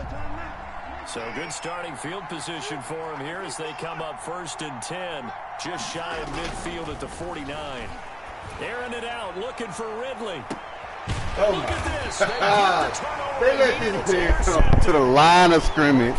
So good starting field position for him here as they come up 1st and 10, just shy of midfield at the 49. Airing it out, looking for Ridley. Oh, look at this. They let this man come to the line of scrimmage.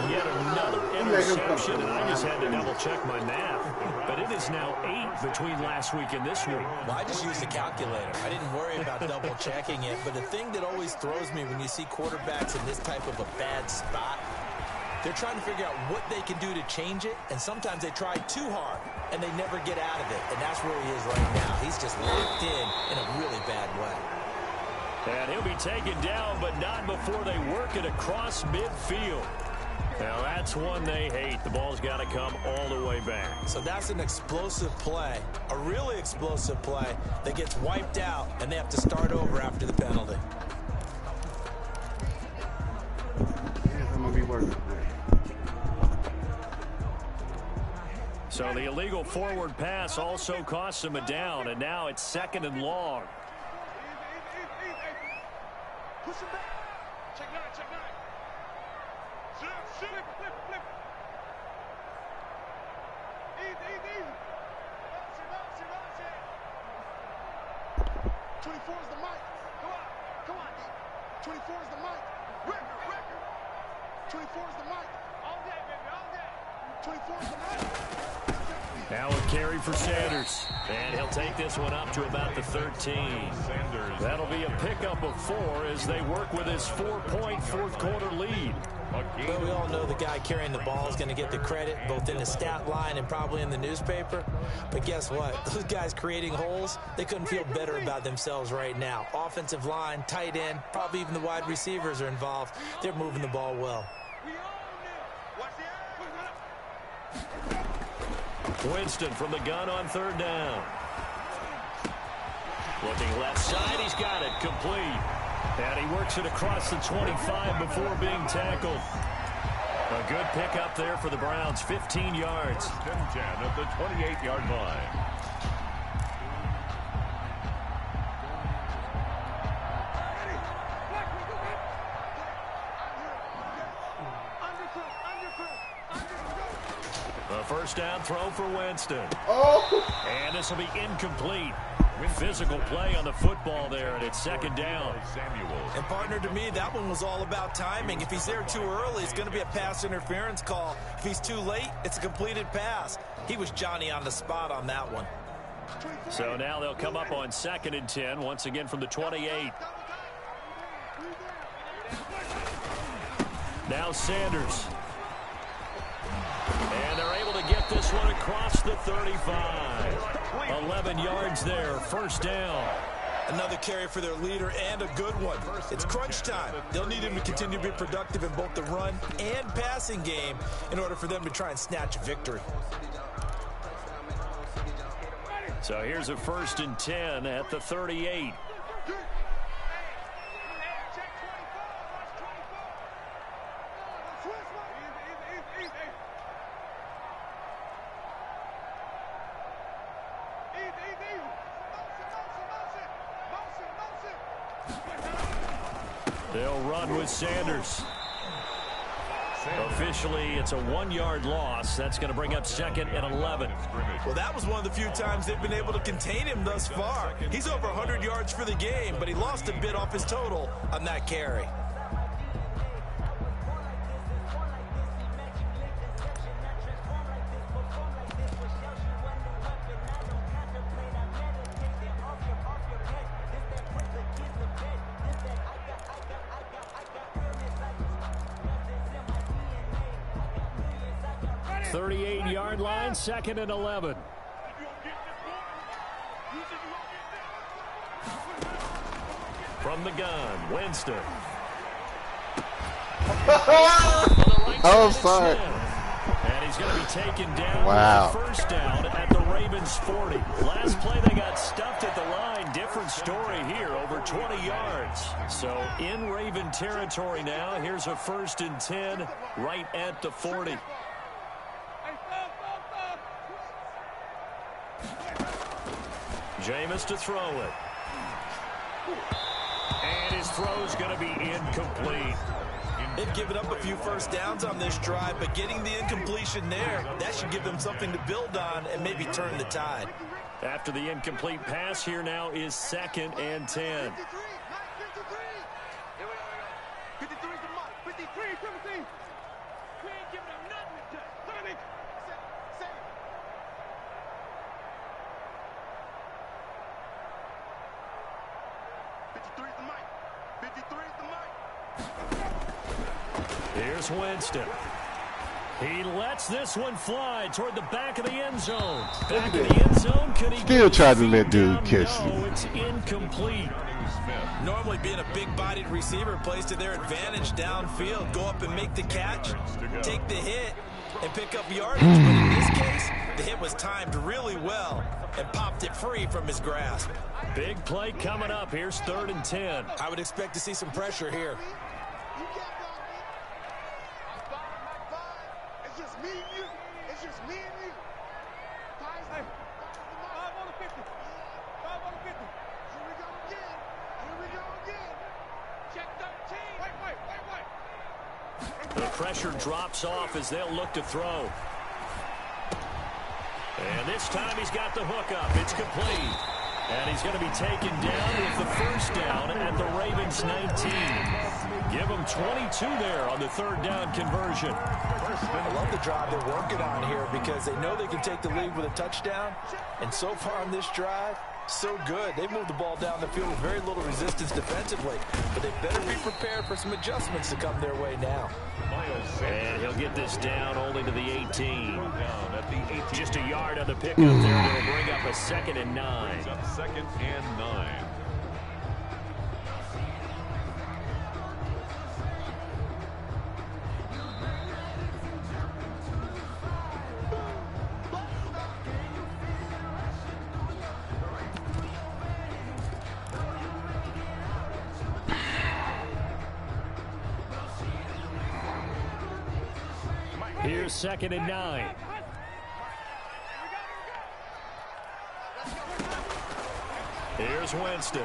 Yet another interception, and I just had to double-check my math. But it is now 8 between last week and this week. Well, I just used a calculator. I didn't worry about double-checking it. But the thing that always throws me when you see quarterbacks in this type of a bad spot, they're trying to figure out what they can do to change it, and sometimes they try too hard, and they never get out of it. And that's where he is right now. He's just locked in a really bad way. And he'll be taken down, but not before they work it across midfield. Now, that's one they hate. The ball's got to come all the way back. So that's an explosive play, a really explosive play that gets wiped out, and they have to start over after the penalty. I'm going to be working. So the illegal forward pass also costs him a down, and now it's 2nd and long. Push him back. Check 9, check 9. Flip. Easy. 24 is the mic. Come on. 24 is the mic. Record. 24 is the mic. All day, baby, all day. 24 is the mic. Now a carry for Sanders. And he'll take this one up to about the 13. That'll be a pickup of 4 as they work with his 4-point fourth-quarter lead. Well, we all know the guy carrying the ball is going to get the credit, both in the stat line and probably in the newspaper. But guess what? Those guys creating holes, they couldn't feel better about themselves right now. Offensive line, tight end, probably even the wide receivers are involved. They're moving the ball well. Winston from the gun on 3rd down. Looking left side, he's got it, complete. And he works it across the 25 before being tackled. A good pickup there for the Browns, 15 yards. 10 at the 28-yard line. A first down throw for Winston. Oh! And this will be incomplete. Physical play on the football there, and it's 2nd down. And partner, to me, that one was all about timing. If he's there too early, it's going to be a pass interference call. If he's too late, it's a completed pass. He was Johnny on the spot on that one. So now they'll come up on 2nd and 10, once again from the 28. Now Sanders. And they're able to get this one across the 35. 11 yards there, 1st down. Another carry for their leader and a good one. It's crunch time. They'll need him to continue to be productive in both the run and passing game in order for them to try and snatch a victory. So here's a 1st and 10 at the 38. They'll run with Sanders. Officially, it's a 1-yard loss. That's going to bring up 2nd and 11. Well, that was one of the few times they've been able to contain him thus far. He's over 100 yards for the game, but he lost a bit off his total on that carry. Yard line, 2nd and 11. From the gun, Winston. Oh, sorry. And he's going to be taken down. Wow. With a 1st down at the Ravens 40. Last play they got stuffed at the line. Different story here, over 20 yards. So in Raven territory now. Here's a 1st and 10 right at the 40. Jameis to throw it. And his throw's going to be incomplete. They've given up a few 1st downs on this drive, but getting the incompletion there, that should give them something to build on and maybe turn the tide. After the incomplete pass, here now is 2nd and 10. 53 is the mark. 53, 17. We ain't giving them nothing today. 53 at the mic. 53 at the mic. Here's Winston. He lets this one fly toward the back of the end zone. Back of the end zone. Could he Still tried to let dude catch No, it. it's incomplete. Normally being a big-bodied receiver plays to their advantage downfield. Go up and make the catch, take the hit, and pick up yardage. But in this case, the hit was timed really well and popped it free from his grasp. Big play coming up. Here's 3rd and 10. I would expect to see some pressure here. It's just me and you. It's just me and you. Guys, 5 on the 50. 5 on the 50. Here we go again. Here we go again. Check 13. Wait. The pressure drops off as they'll look to throw. And this time he's got the hook up. It's complete. And he's going to be taken down with the first down at the Ravens 19. Give them 22 there on the 3rd down conversion. I love the drive they're working on here because they know they can take the lead with a touchdown. And so far on this drive, so good. They moved the ball down the field with very little resistance defensively. But they better be prepared for some adjustments to come their way now. And he'll get this down only to the 18. Just a yard on the pickup there. They'll bring up a 2nd and 9. 2nd and 9. Here's 2nd and 9. Here's Winston.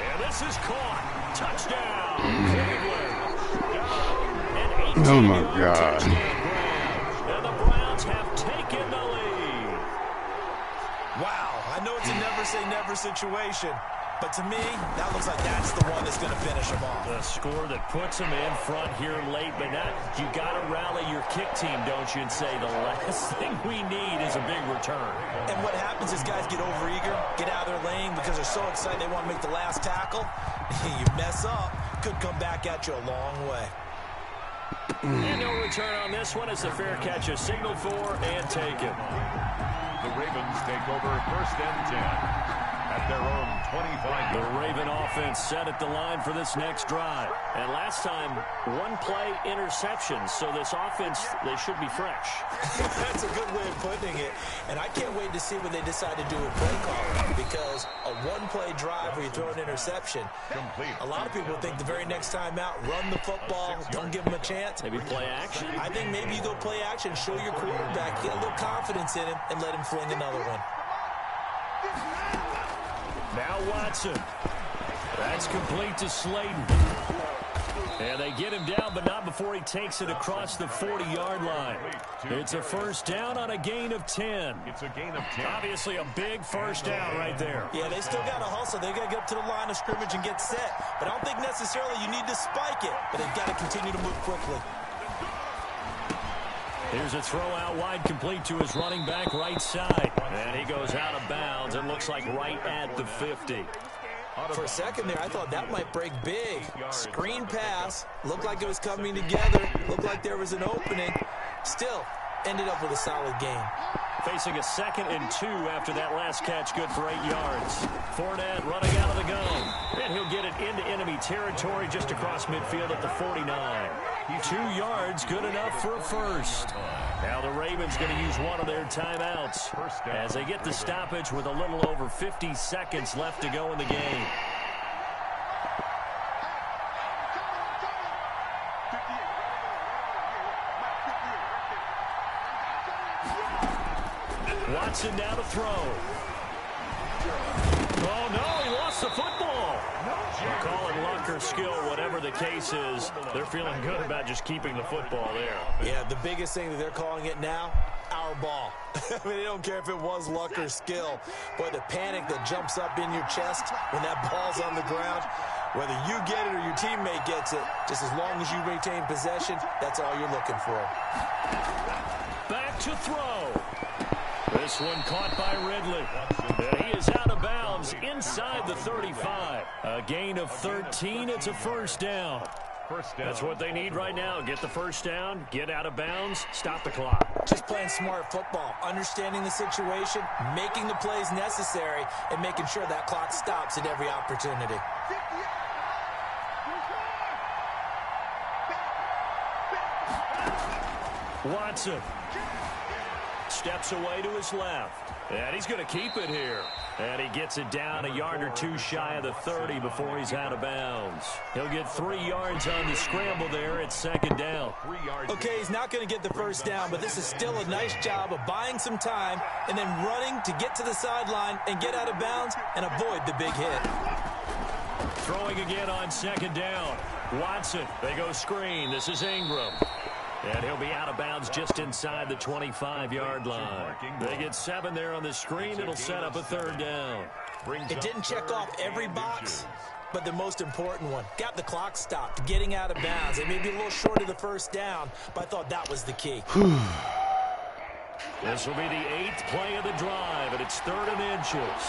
And this is caught. Touchdown. Cleveland. Oh my God. And the Browns have taken the lead. Wow, I know it's a never-say-never situation. But to me, that looks like that's the one that's going to finish them off. The score that puts them in front here late, but not, you got to rally your kick team, don't you, and say the last thing we need is a big return. And what happens is guys get overeager, get out of their lane because they're so excited they want to make the last tackle. You mess up, could come back at you a long way. And no return on this one as the fair catch is signaled for and taken. The Ravens take over 1st and 10. At their own 25. The Raven offense set at the line for this next drive. And last time, 1-play interception. So this offense, they should be fresh. That's a good way of putting it. And I can't wait to see what they decide to do with play calling. Because a 1-play drive where you throw an interception, a lot of people think the very next time out, run the football, don't give them a chance. Maybe play action? I think maybe you go play action, show your quarterback, get a little confidence in him, and let him fling another one. Now Watson. That's complete to Slayton. And they get him down, but not before he takes it across the 40-yard line. It's a first down on a gain of 10. It's a gain of 10. Obviously a big first down right there. Yeah, they still got to hustle. They got to get up to the line of scrimmage and get set. But I don't think necessarily you need to spike it. But they've got to continue to move quickly. Here's a throw out wide complete to his running back right side. And he goes out of bounds. It looks like right at the 50. For a second there, I thought that might break big. Screen pass. Looked like it was coming together. Looked like there was an opening. Still, ended up with a solid gain. Facing a 2nd and 2 after that last catch, good for 8 yards. Fournette running out of the gun. And he'll get it into enemy territory just across midfield at the 49. 2 yards, good enough for a first. Now the Ravens going to use one of their timeouts as they get the stoppage with a little over 50 seconds left to go in the game. Watson down to throw. Oh, no, he lost the football. Call it luck or skill, whatever the case is. They're feeling good about just keeping the football there. Yeah, the biggest thing that they're calling it now, our ball. I mean, they don't care if it was luck or skill. Boy, the panic that jumps up in your chest when that ball's on the ground, whether you get it or your teammate gets it, just as long as you retain possession, that's all you're looking for. Back to throw. This one caught by Ridley. And he is out of bounds inside the 35. A gain of 13. It's a first down. That's what they need right now. Get the first down, get out of bounds, stop the clock. Just playing smart football, understanding the situation, making the plays necessary, and making sure that clock stops at every opportunity. Watson steps away to his left. And he's going to keep it here. And he gets it down a yard or two shy of the 30 before he's out of bounds. He'll get 3 yards on the scramble there. It's second down. Okay, he's not going to get the first down, but this is still a nice job of buying some time and then running to get to the sideline and get out of bounds and avoid the big hit. Throwing again on second down. Watson, they go screen. This is Ingram. And he'll be out of bounds just inside the 25-yard line. They get 7 there on the screen. It'll set up a third down. It didn't check off every box, but the most important one. Got the clock stopped, getting out of bounds. They may be a little short of the first down, but I thought that was the key. This will be the 8th play of the drive, and it's 3rd and inches.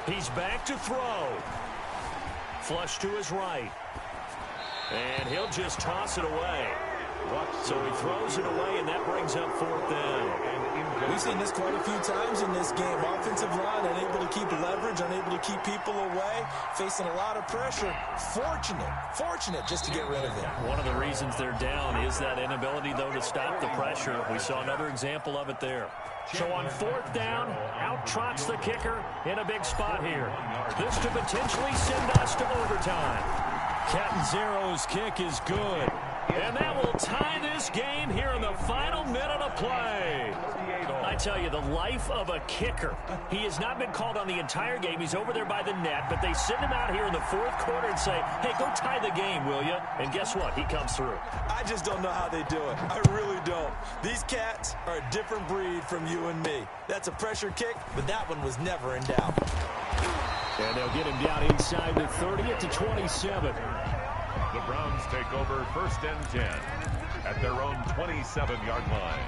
He's back to throw. Flush to his right. And he'll just toss it away. So he throws it away, and that brings up 4th down. We've seen this quite a few times in this game. Offensive line unable to keep leverage, unable to keep people away, facing a lot of pressure. Fortunate just to get rid of it. One of the reasons they're down is that inability, though, to stop the pressure. We saw another example of it there. So on 4th down, out trots the kicker in a big spot here. This to potentially send us to overtime. Catanzaro's kick is good. And that will tie this game here in the final minute of play. I tell you, the life of a kicker. He has not been called on the entire game. He's over there by the net, but they send him out here in the 4th quarter and say, hey, go tie the game, will you? And guess what? He comes through. I just don't know how they do it. I really don't. These cats are a different breed from you and me. That's a pressure kick, but that one was never in doubt. And they'll get him down inside the 30 to 27. The Browns take over 1st and 10 at their own 27-yard line.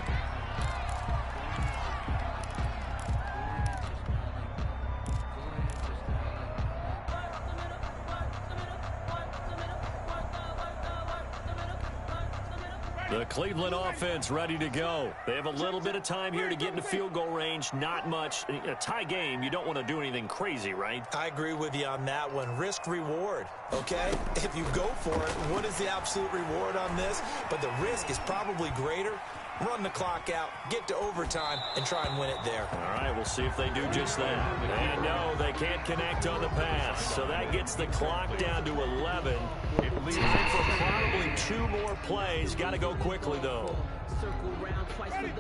The Cleveland offense ready to go. They have a little bit of time here to get into field goal range. Not much. A tie game, you don't want to do anything crazy, right? I agree with you on that one. Risk reward, okay? If you go for it, what is the absolute reward on this? But the risk is probably greater. Run the clock out, get to overtime, and try and win it there. All right, we'll see if they do just that. And no, they can't connect on the pass. So that gets the clock down to 11. Time for probably 2 more plays. Got to go quickly, though.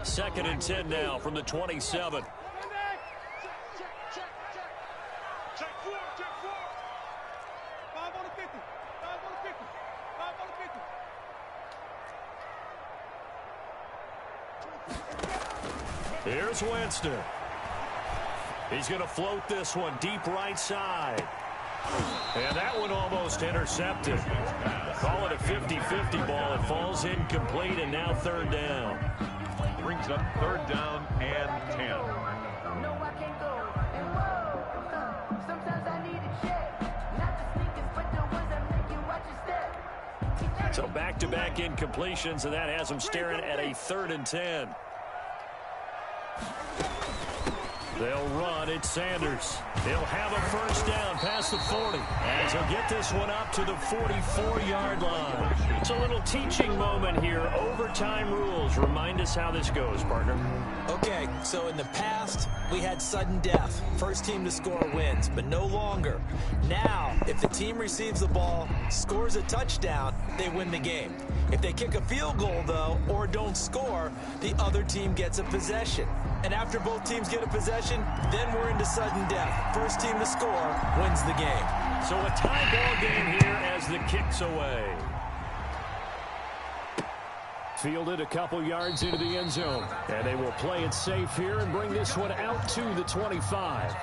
2nd and 10 now from the 27. Here's Winston. He's going to float this one deep right side. And that one almost intercepted. Call it a 50-50 ball. It falls incomplete, and now 3rd down. Brings up 3rd down and 10. So back-to-back incompletions, and that has them staring at a 3rd and 10. They'll run. It's Sanders. He'll have a first down past the 40. As he'll get this one up to the 44-yard line. It's a little teaching moment here. Overtime rules. Remind us how this goes, partner. Okay, so in the past, we had sudden death. First team to score wins, but no longer. Now, if the team receives the ball, scores a touchdown, they win the game. If they kick a field goal, though, or don't score, the other team gets a possession. And after both teams get a possession, then we're into sudden death. First team to score wins the game. So a tie ball game here as the kick's away. fielded a couple yards into the end zone. And they will play it safe here and bring this one out to the 25.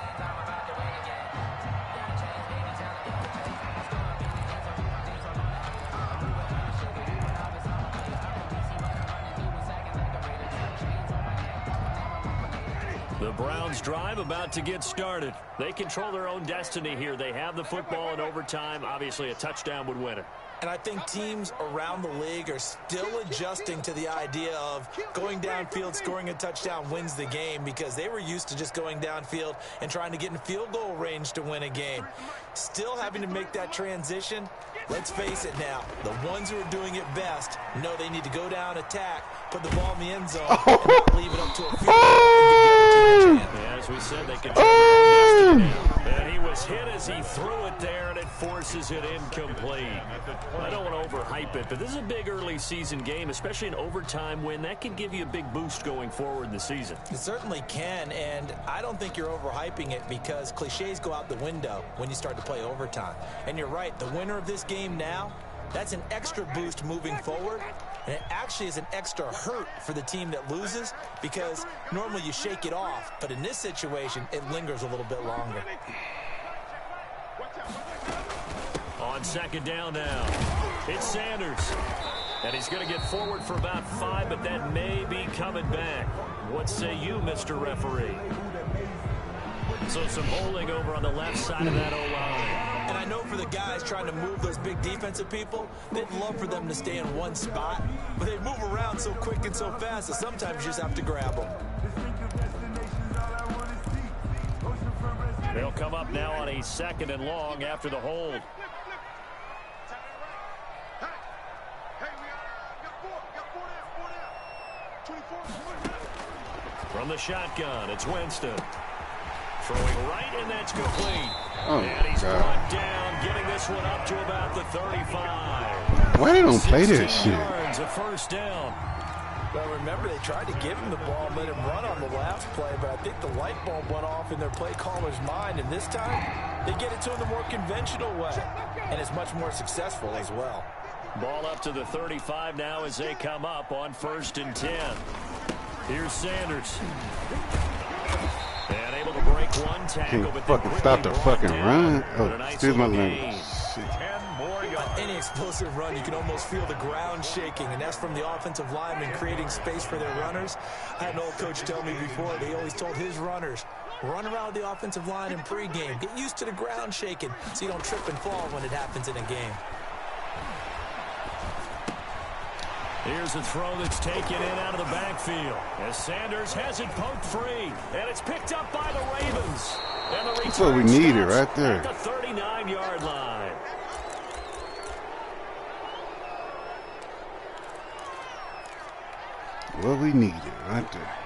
The Browns drive about to get started. They control their own destiny here. They have the football in overtime. Obviously, a touchdown would win it. And I think teams around the league are still adjusting to the idea of going downfield, scoring a touchdown wins the game, because they were used to just going downfield and trying to get in field goal range to win a game. Still having to make that transition. Let's face it now, the ones who are doing it best know they need to go down, attack, put the ball in the end zone, and not leave it up to a field goal and give the other team a chance. Yeah, as we said, they control their own destiny now. And he was hit as he threw it there, and it forces it incomplete. I don't want to overhype it, but this is a big early season game, especially an overtime win. That can give you a big boost going forward in the season. It certainly can, and I don't think you're overhyping it, because cliches go out the window when you start to play overtime. And you're right, the winner of this game now, that's an extra boost moving forward, and it actually is an extra hurt for the team that loses, because normally you shake it off, but in this situation, it lingers a little bit longer. On second down now, it's Sanders. And he's going to get forward for about 5, but that may be coming back. What say you, Mr. Referee? So some holding over on the left side of that O-line. And I know for the guys trying to move those big defensive people, they'd love for them to stay in one spot, but they move around so quick and so fast that sometimes you just have to grab them. They'll come up now on a second and long after the hold. From the shotgun, it's Winston. Throwing right, and that's complete. Oh, and he's God. brought down, getting this one up to about the 35. Why they don't play this 16 shit? yards, a first down. Well, remember, they tried to give him the ball and let him run on the last play, but I think the light bulb went off in their play caller's mind, and this time they get it to him the more conventional way, and it's much more successful as well. Ball up to the 35 now as they come up on 1st and 10. Here's Sanders. And able to break one tackle, Can't but fucking then stop the quickly fucking brought down. run. But a Oh, nice excuse my little language. gain. Shit. 10 more yards. On any explosive run, you can almost feel the ground shaking, and that's from the offensive linemen creating space for their runners. I had an old coach tell me before, they always told his runners, run around the offensive line in pregame. Get used to the ground shaking so you don't trip and fall when it happens in a game. Here's a throw that's taken in out of the backfield as Sanders has it poked free, and it's picked up by the Ravens. And the That's what we return needed stops right there. at the 39-yard line. What we needed right there.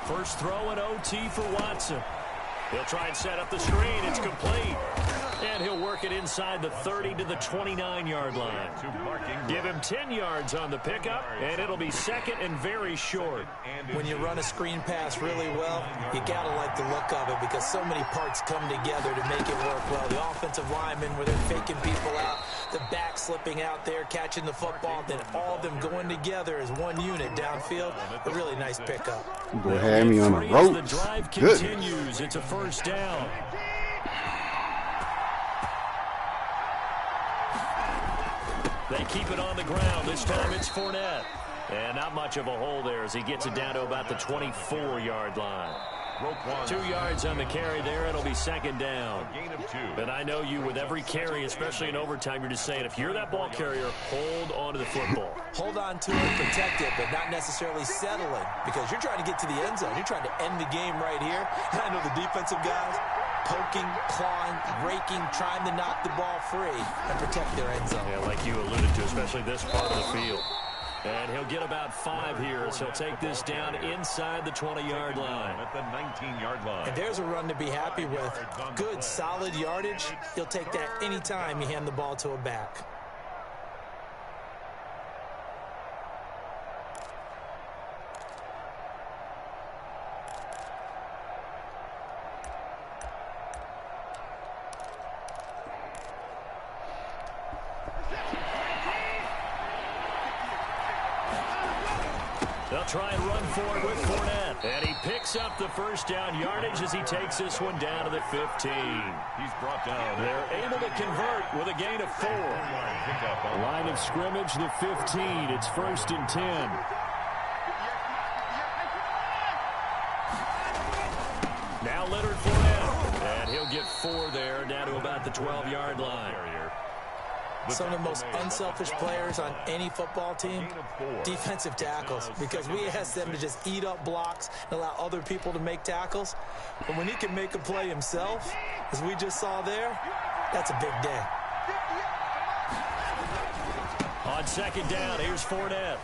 First throw in OT for Watson. He'll try and set up the screen. It's complete. And he'll work it inside the 30 to the 29-yard line. Give him 10 yards on the pickup, and it'll be second and very short. When you run a screen pass really well, you got to like the look of it because so many parts come together to make it work well. The offensive linemen, where they're faking people out, the back slipping out there, catching the football, then all of them going together as one unit downfield. A really nice pickup. Boy had me on the Three as the ropes. drive Goodness. continues. It's a first down. They keep it on the ground. This time it's Fournette. And not much of a hole there as he gets it down to about the 24-yard line. 2 yards on the carry there. It'll be second down. But I know you, with every carry, especially in overtime, you're just saying, if you're that ball carrier, hold on to the football. Hold on to it, protect it, but not necessarily settling because you're trying to get to the end zone. You're trying to end the game right here. And I know the defensive guys poking, clawing, raking, trying to knock the ball free and protect their end zone. Yeah, like you alluded to, especially this part of the field. And he'll get about 5 here as he'll take this down inside the 20-yard line. At the 19-yard line. And there's a run to be happy with. Good, solid yardage. He'll take that anytime you hand the ball to a back. try and run for it with Fournette. And he picks up the first down yardage as he takes this one down to the 15. He's brought down. They're able to convert with a gain of 4. Line of scrimmage, the 15. It's 1st and 10. Now Leonard Fournette. And he'll get 4 there, down to about the 12-yard line. Some of the most unselfish players on any football team, defensive tackles, because we ask them to just eat up blocks and allow other people to make tackles. But when he can make a play himself, as we just saw there, that's a big day. On 2nd down, here's Fournette.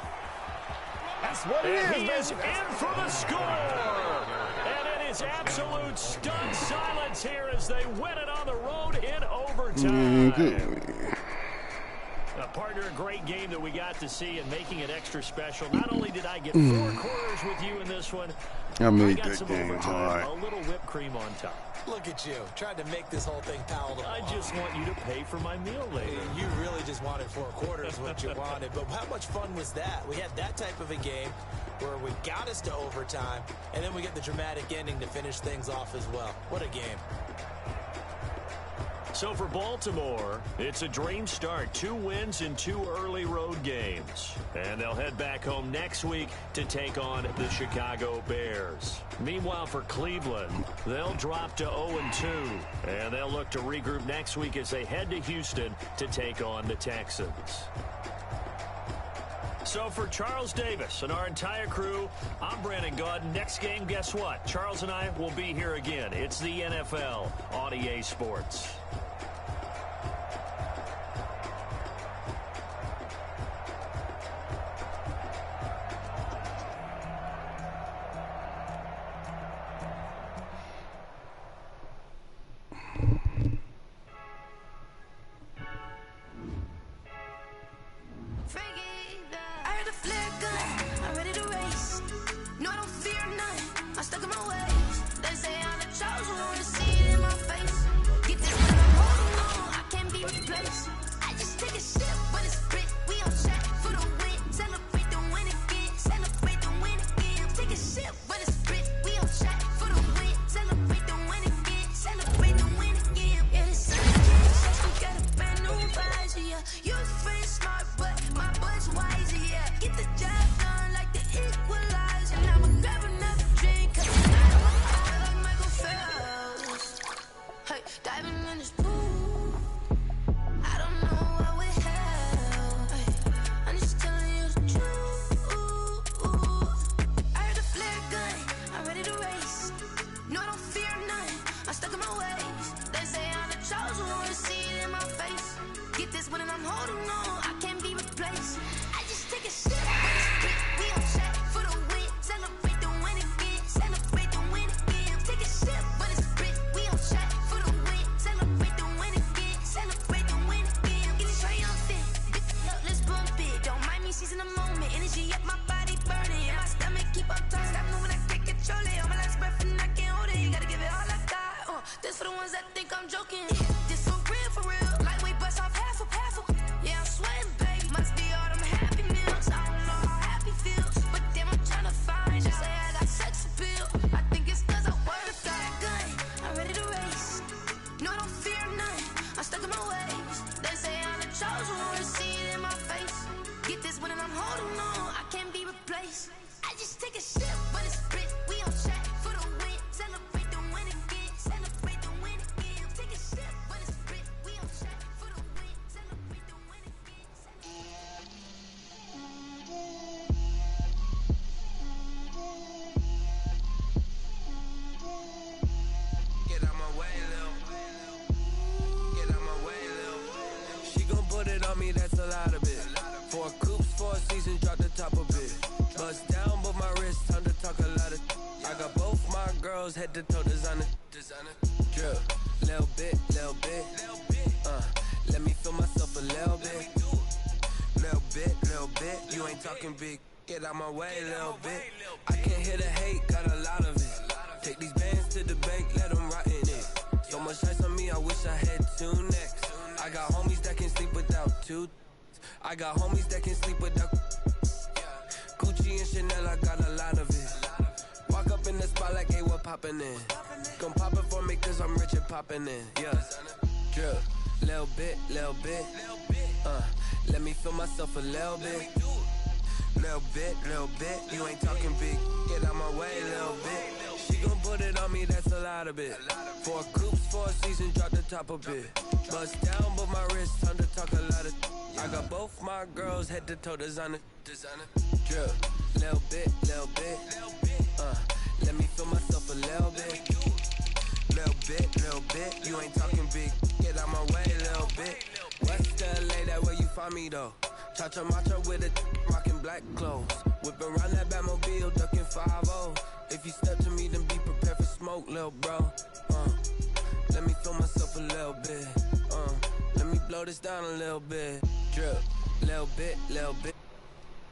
That's what it And is, he is baby. in for the score. And it is absolute stunned silence here as they win it on the road in overtime. Good. Partner, a great game that we got to see and making it extra special. Not only did I get 4 quarters with you in this one, I made got that some game overtime, hard. a little whipped cream on top. Look at you, trying to make this whole thing palatable. I just want you to pay for my meal later. You really just wanted 4 quarters, what you wanted. But how much fun was that? We had that type of a game where we got us to overtime, and then we get the dramatic ending to finish things off as well. What a game. So for Baltimore, it's a dream start. 2 wins in 2 early road games. And they'll head back home next week to take on the Chicago Bears. Meanwhile, for Cleveland, they'll drop to 0-2. And they'll look to regroup next week as they head to Houston to take on the Texans. So for Charles Davis and our entire crew, I'm Brandon Gaudin. Next game, guess what? Charles and I will be here again. It's the NFL on EA Sports. Head to toe designer, drip, little bit, let me feel myself a little bit, you ain't talking big, get out my way, little bit, I can't hear the hate, got a lot of it, take these bands to the bank, let them rot in it, so much ice on me, I wish I had 2 necks, I got homies that can sleep without 2, I got homies that can sleep without, Gucci Gucci and Chanel, I got a lot of it. Walk up in the spot like, hey, what poppin' in? Come pop it for me, cause I'm rich and poppin' in. Yeah, drip, little bit. Let me feel myself a little bit. Little bit. You ain't talking big. Get out my way, little bit. She gon' put it on me, that's a lot of it. 4 coops, 4 seasons, drop the top a bit. Bust down, but my wrist, time to talk a lot of. I got both my girls head to toe designer. Drip, little bit. Let me feel myself a little bit. Little bit. You ain't talking big. Get out my way, little bit. West LA, that where you find me though. Cha-cha matcha with a rockin' black clothes. Whippin' around that Batmobile, ducking 5-0. If you step to me, then be prepared for smoke, lil' bro. Let me feel myself a little bit. Let me blow this down a little bit. Drip, little bit.